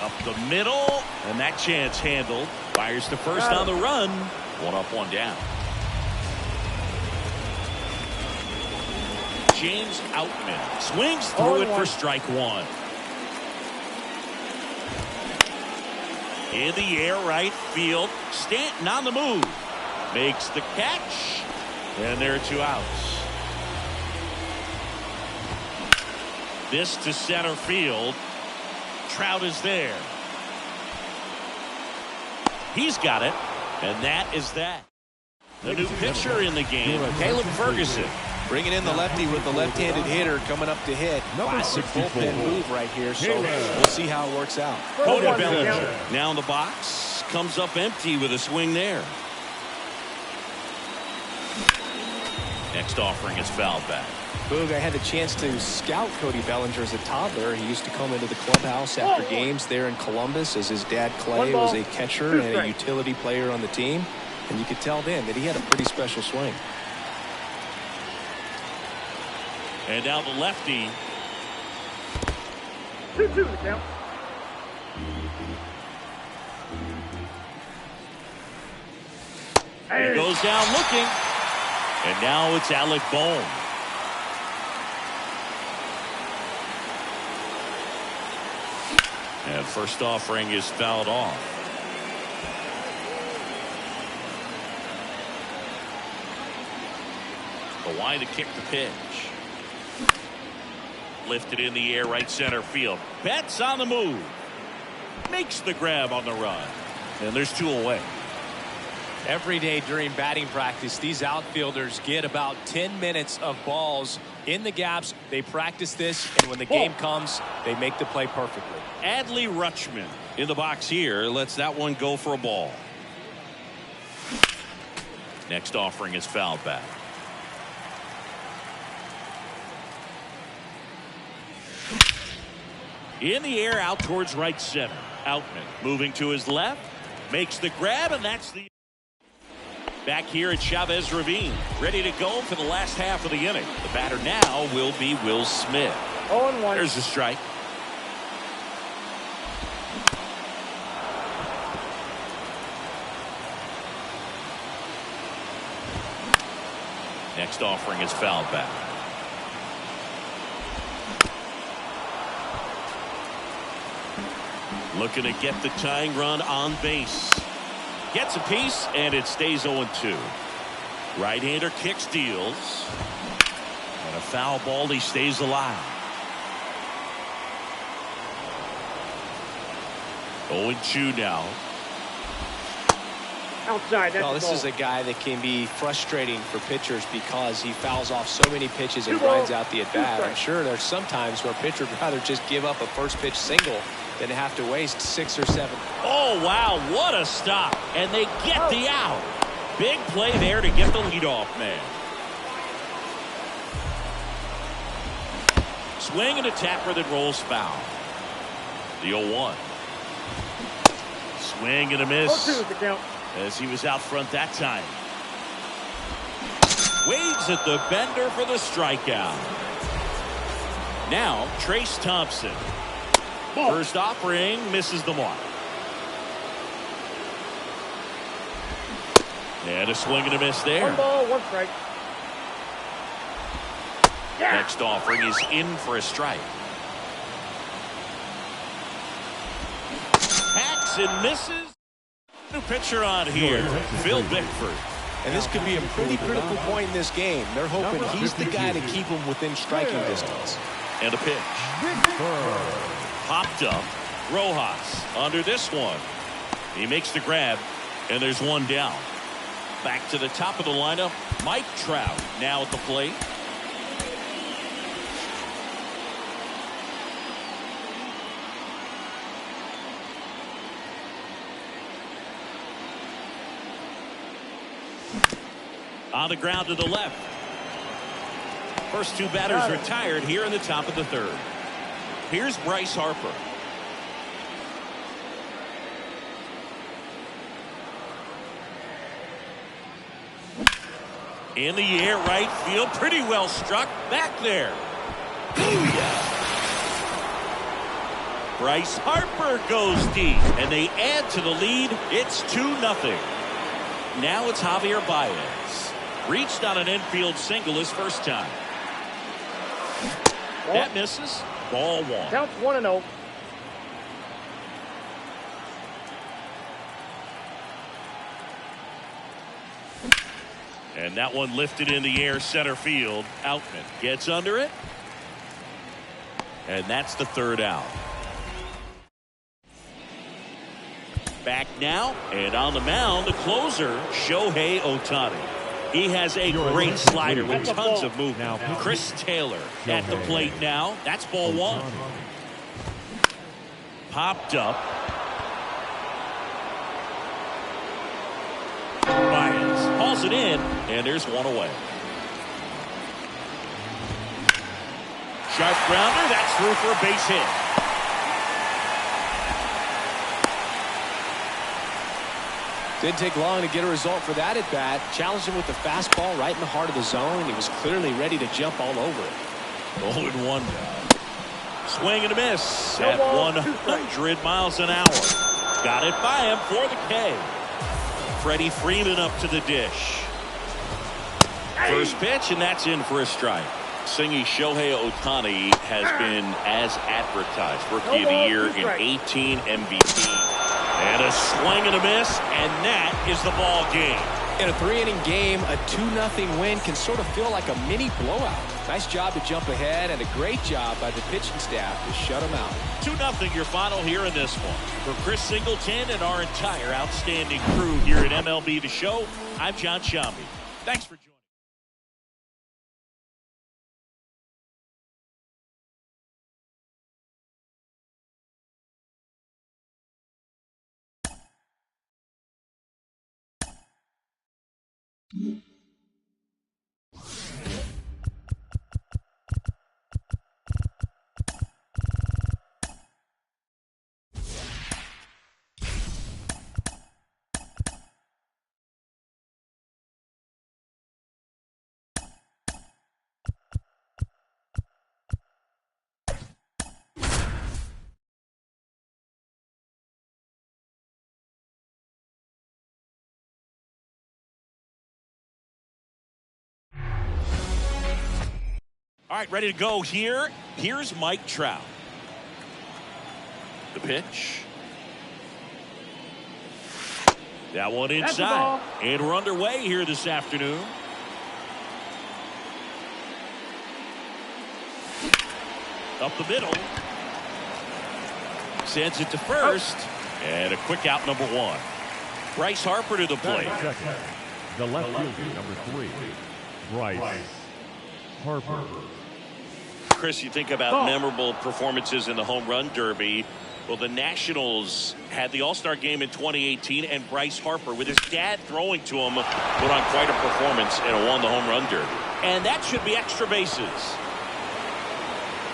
Up the middle, and that chance handled. Fires to first on the run. 1 up, 1 down. James Outman swings through it for strike 1. In the air, right field. Stanton on the move. Makes the catch. And there are 2 outs. This to center field. Trout is there. He's got it. And that is that. The new pitcher in the game, Caleb Ferguson. Bringing in the lefty with the left-handed hitter coming up to hit. Classic bullpen move right here, so we'll see how it works out. Cody Bellinger now in the box. Comes up empty with a swing there. Next offering is fouled back. Boog, I had the chance to scout Cody Bellinger as a toddler. He used to come into the clubhouse after games there in Columbus as his dad, Clay, was a catcher and a utility player on the team. And you could tell then that he had a pretty special swing. And now the lefty. 2-2 the count. He goes down looking. And now it's Alec Bohm. And first offering is fouled off. Kawhi to kick the pitch. Lifted in the air, right center field. Betts on the move. Makes the grab on the run. And there's 2 away. Every day during batting practice, these outfielders get about 10 minutes of balls in the gaps. They practice this, and when the game comes, they make the play perfectly. Adley Rutschman in the box here. Lets that one go for a ball. Next offering is fouled back. In the air, out towards right center. Outman moving to his left. Makes the grab, and that's the... Back here at Chavez Ravine, ready to go for the last half of the inning. The batter now will be Will Smith. 0-1. There's a strike. Next offering is fouled back. Looking to get the tying run on base. Gets a piece, and it stays 0-2. Right-hander kick steals. And a foul ball. He stays alive. 0-2 now. Outside. That's Well, this is a guy that can be frustrating for pitchers because he fouls off so many pitches and grinds out the at-bat. I'm sure there's some times where a pitcher would rather just give up a first pitch single than have to waste 6 or 7. Oh, wow, what a stop. And they get the out. Big play there to get the leadoff man. Swing and a tapper that rolls foul. The 0-1. Swing and a miss. 0-2 is the count. As he was out front that time. Waves at the bender for the strikeout. Now, Trace Thompson. First offering misses the mark. And a swing and a miss there. 1 ball, 1 strike. Yeah. Next offering is in for a strike. Hacks and misses. New pitcher on here, Phil Bickford. And this could be a pretty critical point in this game. They're hoping he's the guy to keep them within striking distance. And a pitch. Popped up. Rojas under this one. He makes the grab, and there's 1 down. Back to the top of the lineup, Mike Trout now at the plate. On the ground to the left. First 2 batters retired here in the top of the 3rd. Here's Bryce Harper. In the air, right field, pretty well struck. Back there. Booyah! Bryce Harper goes deep, and they add to the lead. It's 2-0. Now it's Javier Baez. Reached on an infield single his first time. That misses. Ball 1. Counts 1-0. And that one lifted in the air, center field. Outman gets under it. And that's the 3rd out. Back now, and on the mound, the closer, Shohei Ohtani. He has a great slider with tons of movement. Chris Taylor at the plate now. That's ball 1. Popped up. Baez hauls it in, and there's 1 away. Sharp grounder, that's through for a base hit. Didn't take long to get a result for that at bat. Challenged him with the fastball right in the heart of the zone. He was clearly ready to jump all over it. 0-1 now. Swing and a miss at 100 miles an hour. Got it by him for the K. Freddie Freeman up to the dish. First pitch, and that's in for a strike. Singy Shohei Ohtani has been as advertised. Rookie of the Year in 18 MVP. And a swing and a miss, and that is the ball game. In a 3-inning game, a 2-0 win can sort of feel like a mini blowout. Nice job to jump ahead, and a great job by the pitching staff to shut them out. 2-0 your final here in this one. For Chris Singleton and our entire outstanding crew here at MLB The Show, I'm John Shambi. Thanks for joining. All right, ready to go here. Here's Mike Trout. The pitch. That one inside. And we're underway here this afternoon. Up the middle. Sends it to first. And a quick out, number one. Bryce Harper to the plate. The left fielder, number 3, Bryce Harper. Chris, you think about memorable performances in the home run derby. Well, the Nationals had the All-Star game in 2018, and Bryce Harper, with his dad throwing to him, put on quite a performance and won the home run derby. And that should be extra bases.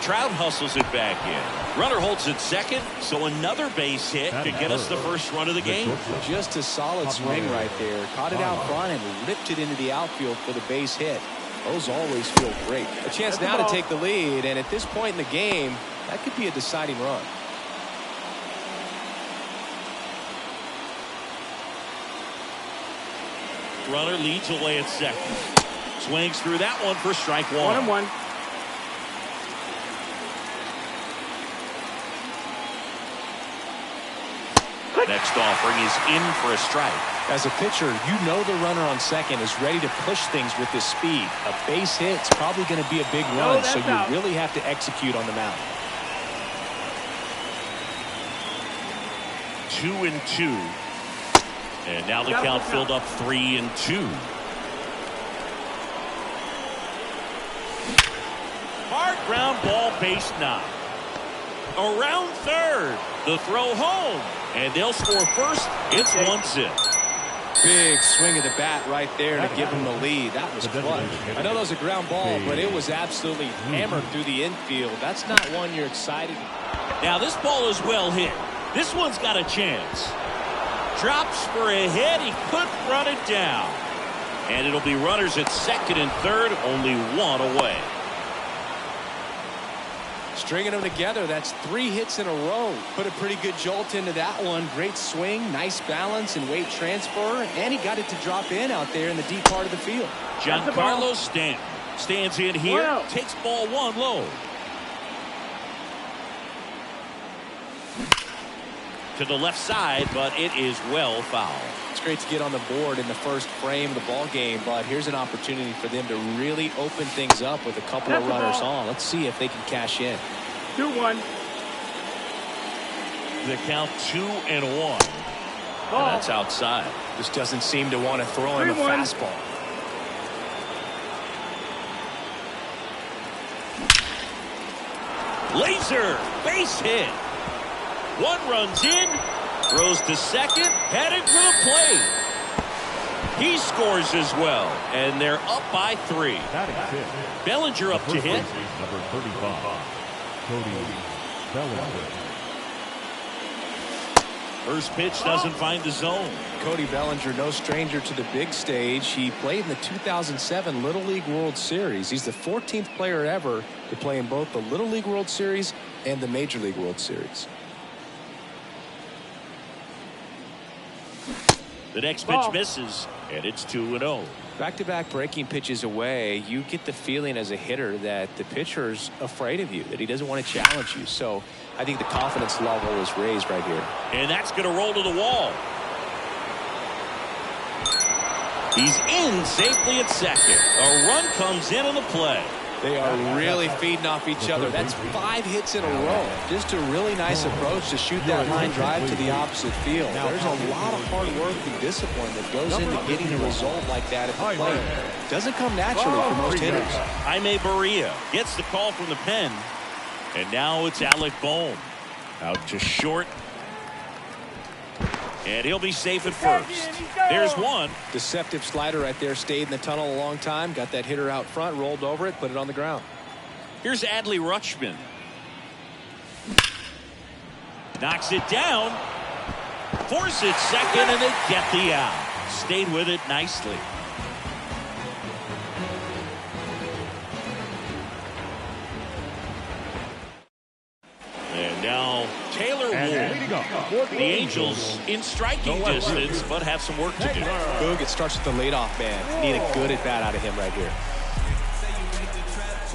Trout hustles it back in. Runner holds it second, so another base hit to get us the first run of the game. Just a solid swing right there. Caught it out front and ripped it into the outfield for the base hit. Those always feel great. A chance now to take the lead, and at this point in the game, that could be a deciding run. Runner leads away at second. Swings through that one for strike one. 1-1. Next offering is in for a strike. As a pitcher, you know the runner on second is ready to push things with his speed. A base hit's probably going to be a big run, so you really have to execute on the mound. 2-2. And now the count filled up 3-2. Hard ground ball, base knock. Around third. The throw home. And they'll score first. It's 1-0. Big swing of the bat right there to give him the lead. That was clutch. I know that was a ground ball, but it was absolutely hammered through the infield. That's not one you're excited. Now this ball is well hit. This one's got a chance. Drops for a hit. He couldn't run it down. And it'll be runners at second and third. Only one away. Stringing them together, that's 3 hits in a row. Put a pretty good jolt into that one. Great swing, nice balance and weight transfer, and he got it to drop in out there in the deep part of the field. Giancarlo Stanton stands in here, takes ball 1 low. To the left side, but it is well fouled. It's great to get on the board in the first frame of the ball game, but here's an opportunity for them to really open things up with a couple of runners on. Let's see if they can cash in. 2-1. The count 2-1. That's outside. Just doesn't seem to want to throw him a fastball. Laser base hit. 1 runs in, throws to second, headed for the plate. He scores as well, and they're up by 3. Bellinger up to hit. Number 35, Cody Bellinger. First pitch doesn't find the zone. Cody Bellinger, no stranger to the big stage. He played in the 2007 Little League World Series. He's the 14th player ever to play in both the Little League World Series and the Major League World Series. The next pitch misses, And it's 2-0. Back-to-back breaking pitches away, you get the feeling as a hitter that the pitcher's afraid of you, that he doesn't want to challenge you. So I think the confidence level is raised right here. And that's going to roll to the wall. He's in safely at second. A run comes in on the play. They are really feeding off each other. That's 5 hits in a row. Just a really nice approach to shoot that line drive to the opposite field. There's a lot of hard work and discipline that goes into getting a result like that at the plate. Doesn't come naturally for most hitters. Jaime Barria gets the call from the pen. And now it's Alec Bohm. Out to short. And he'll be safe at first. There's one. Deceptive slider right there. Stayed in the tunnel a long time. Got that hitter out front. Rolled over it. Put it on the ground. Here's Adley Rutschman. Knocks it down. Force it second, and they get the out. Stayed with it nicely. And now Taylor Ward. The Angels in striking distance, but have some work to do. Boog, it starts with the leadoff man. Need a good at bat out of him right here.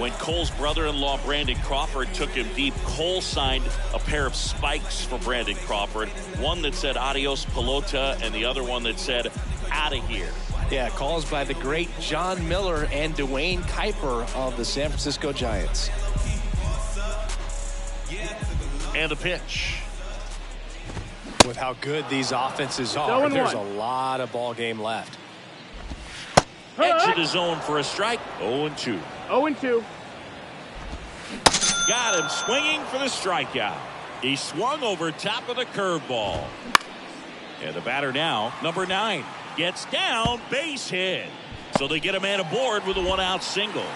When Cole's brother-in-law Brandon Crawford took him deep, Cole signed a pair of spikes for Brandon Crawford. One that said adios pelota and the other one that said out of here. Yeah, calls by the great John Miller and Dwayne Kuiper of the San Francisco Giants. And the pitch. With how good these offenses are, there's a lot of ball game left. Edge of the zone for a strike. 0-2. 0-2. Got him swinging for the strikeout. He swung over top of the curveball. And the batter now, number 9, gets down, base hit. So they get a man aboard with a 1-out single.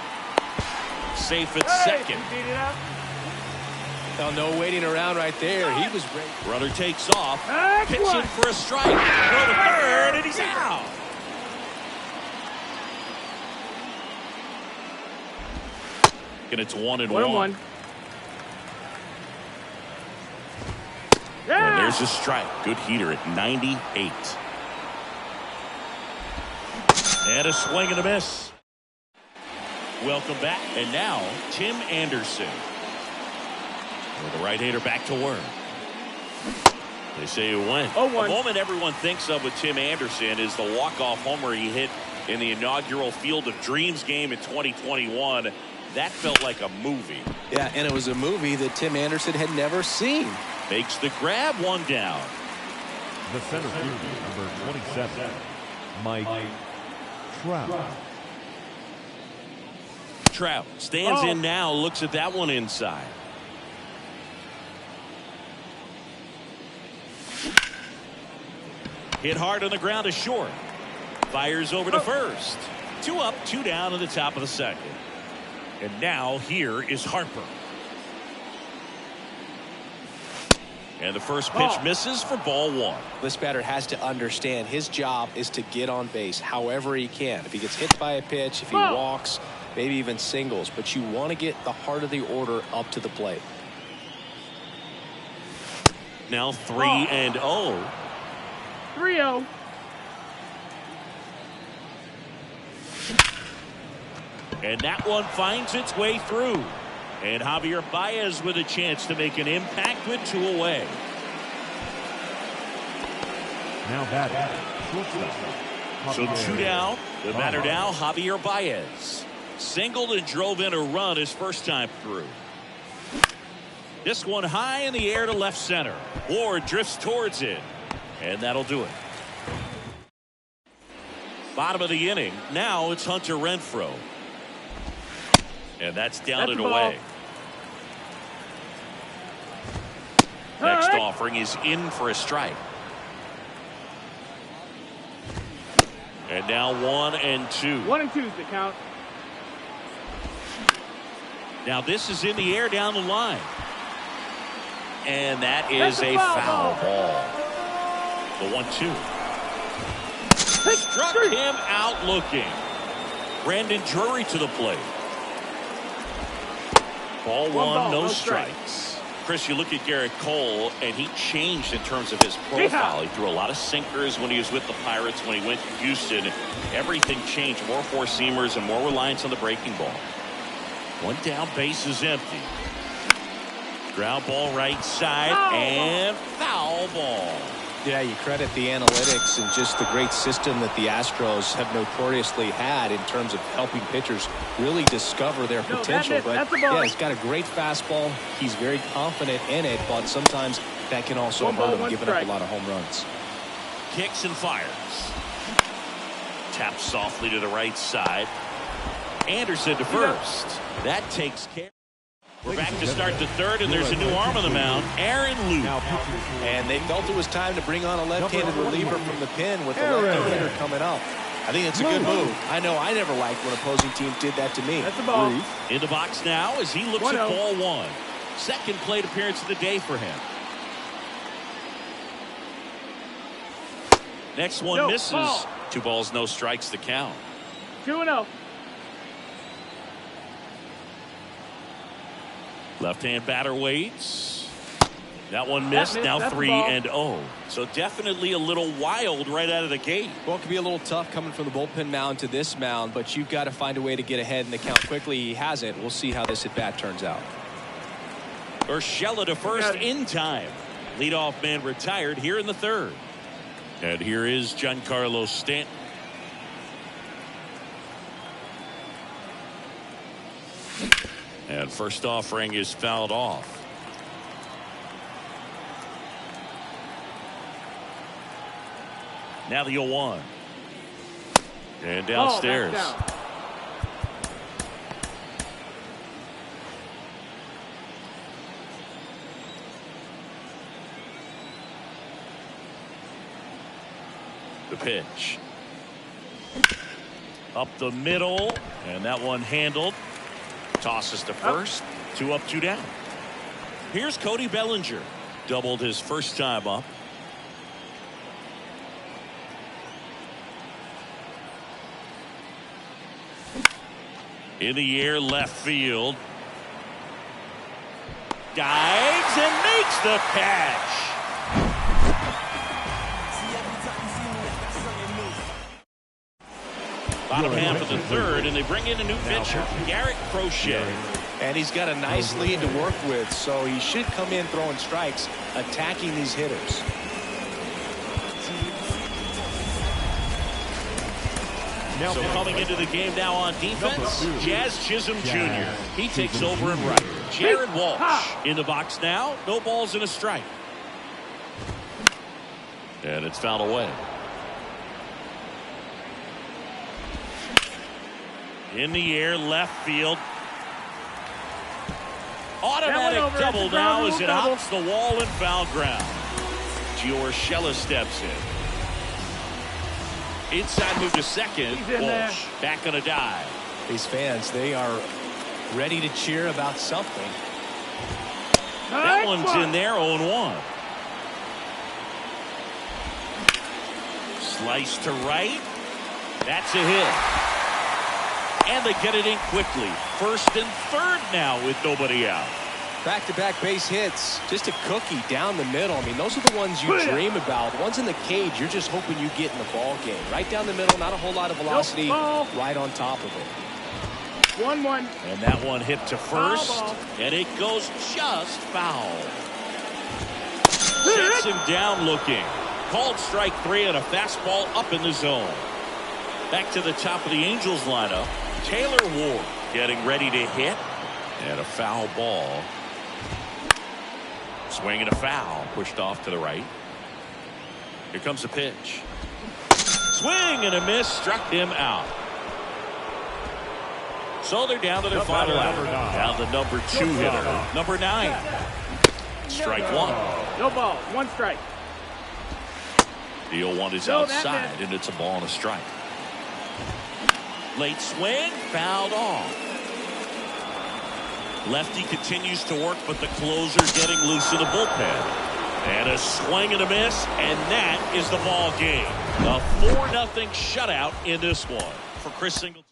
Safe at second. Oh, no waiting around right there. He was ready. Runner takes off, pitching for a strike. Throw to third, and he's out. And it's 1-1. 1-1. And there's a strike. Good heater at 98. And a swing and a miss. Welcome back. And now, Tim Anderson. With the right-hander back to work. They say it went. 0-1. The moment everyone thinks of with Tim Anderson is the walk-off homer he hit in the inaugural Field of Dreams game in 2021. That felt like a movie. Yeah, and it was a movie that Tim Anderson had never seen. Makes the grab, one down. The center fielder, number 27, Mike Trout. Trout stands in now, looks at that one inside. Hit hard on the ground to short. Fires over to first. 2 up, 2 down in the top of the second. And now here is Harper. And the first pitch misses for ball 1. This batter has to understand his job is to get on base however he can. If he gets hit by a pitch, if he walks, maybe even singles. But you want to get the heart of the order up to the plate. Now 3-0. 3-0. And that one finds its way through. And Javier Baez with a chance to make an impact with 2 away. Now batting. So 2 down. The batter now, Javier Baez. Singled and drove in a run his first time through. This one high in the air to left center. Ward drifts towards it. And that'll do it. Bottom of the inning. Now it's Hunter Renfroe. And that's down and away. Next offering is in for a strike. And now 1-2. 1-2 is the count. Now this is in the air down the line. And that is a foul ball. The 1-2. Struck him out looking. Brandon Drury to the plate. Ball 1, no strikes. Chris, you look at Garrett Cole, and he changed in terms of his profile. He threw a lot of sinkers when he was with the Pirates. When he went to Houston, everything changed. More four-seamers and more reliance on the breaking ball. One down, base is empty. Ground ball right side, and foul ball. Yeah, you credit the analytics and just the great system that the Astros have notoriously had in terms of helping pitchers really discover their potential. But yeah, he's got a great fastball. He's very confident in it, but sometimes that can also hurt him, giving up a lot of home runs. Kicks and fires. Taps softly to the right side. Anderson to first. That takes care. We're back to start the third, and there's a new arm on the mound, Aaron Luke. And they felt it was time to bring on a left-handed reliever from the pen with the left hitter coming up. I think it's a good move. I know I never liked when opposing teams did that to me. That's the ball. In the box now as he looks at ball one. Second plate appearance of the day for him. Next one misses. Ball. 2 balls, no strikes to count. 2-0. Left-hand batter waits. That one missed. Now 3-0. So definitely a little wild right out of the gate. Well, it could be a little tough coming from the bullpen mound to this mound, but you've got to find a way to get ahead in the count quickly. He has it. We'll see how this at-bat turns out. Urshela to first in time. Leadoff man retired here in the third. And here is Giancarlo Stanton. And first offering is fouled off. Now the 0-1. And downstairs. Down. The pitch. Up the middle. And that one handled. Tosses to first. 2 up, 2 down. Here's Cody Bellinger. Doubled his first time up. In the air, left field. Dives and makes the catch. Bottom half of the third, and they bring in a new pitcher, Garrett Crochet. And he's got a nice lead to work with, so he should come in throwing strikes, attacking these hitters. So coming into the game now on defense, Jazz Chisholm Jr. He takes over in right. Jared Walsh in the box now. No balls and a strike. And it's fouled away. In the air, left field. Automatic double now as it hops the wall and foul ground. Gio Urshela steps in. Inside move to second. Walsh back on a dive. These fans, they are ready to cheer about something. That one's in there, 0-1. Slice to right. That's a hit. And they get it in quickly. First and third now with nobody out. Back-to-back base hits. Just a cookie down the middle. I mean, those are the ones you dream about. Ones in the cage, you're just hoping you get in the ball game. Right down the middle, not a whole lot of velocity. Right on top of it. 1-1. And that one hit to first. And it goes just foul. Sets him down looking. Called strike 3 and a fastball up in the zone. Back to the top of the Angels lineup. Taylor Ward getting ready to hit. And a foul ball. Swing and a foul. Pushed off to the right. Here comes the pitch. Swing and a miss. Struck him out. So they're down to their final out. Now the number 2 hitter. Number 9. Strike 1. No ball. 1 strike. The 0-1 is outside, and it's a ball and a strike. Late swing, fouled off. Lefty continues to work, but the closer getting loose in the bullpen. And a swing and a miss, and that is the ball game. A 4-0 shutout in this one for Chris Singleton.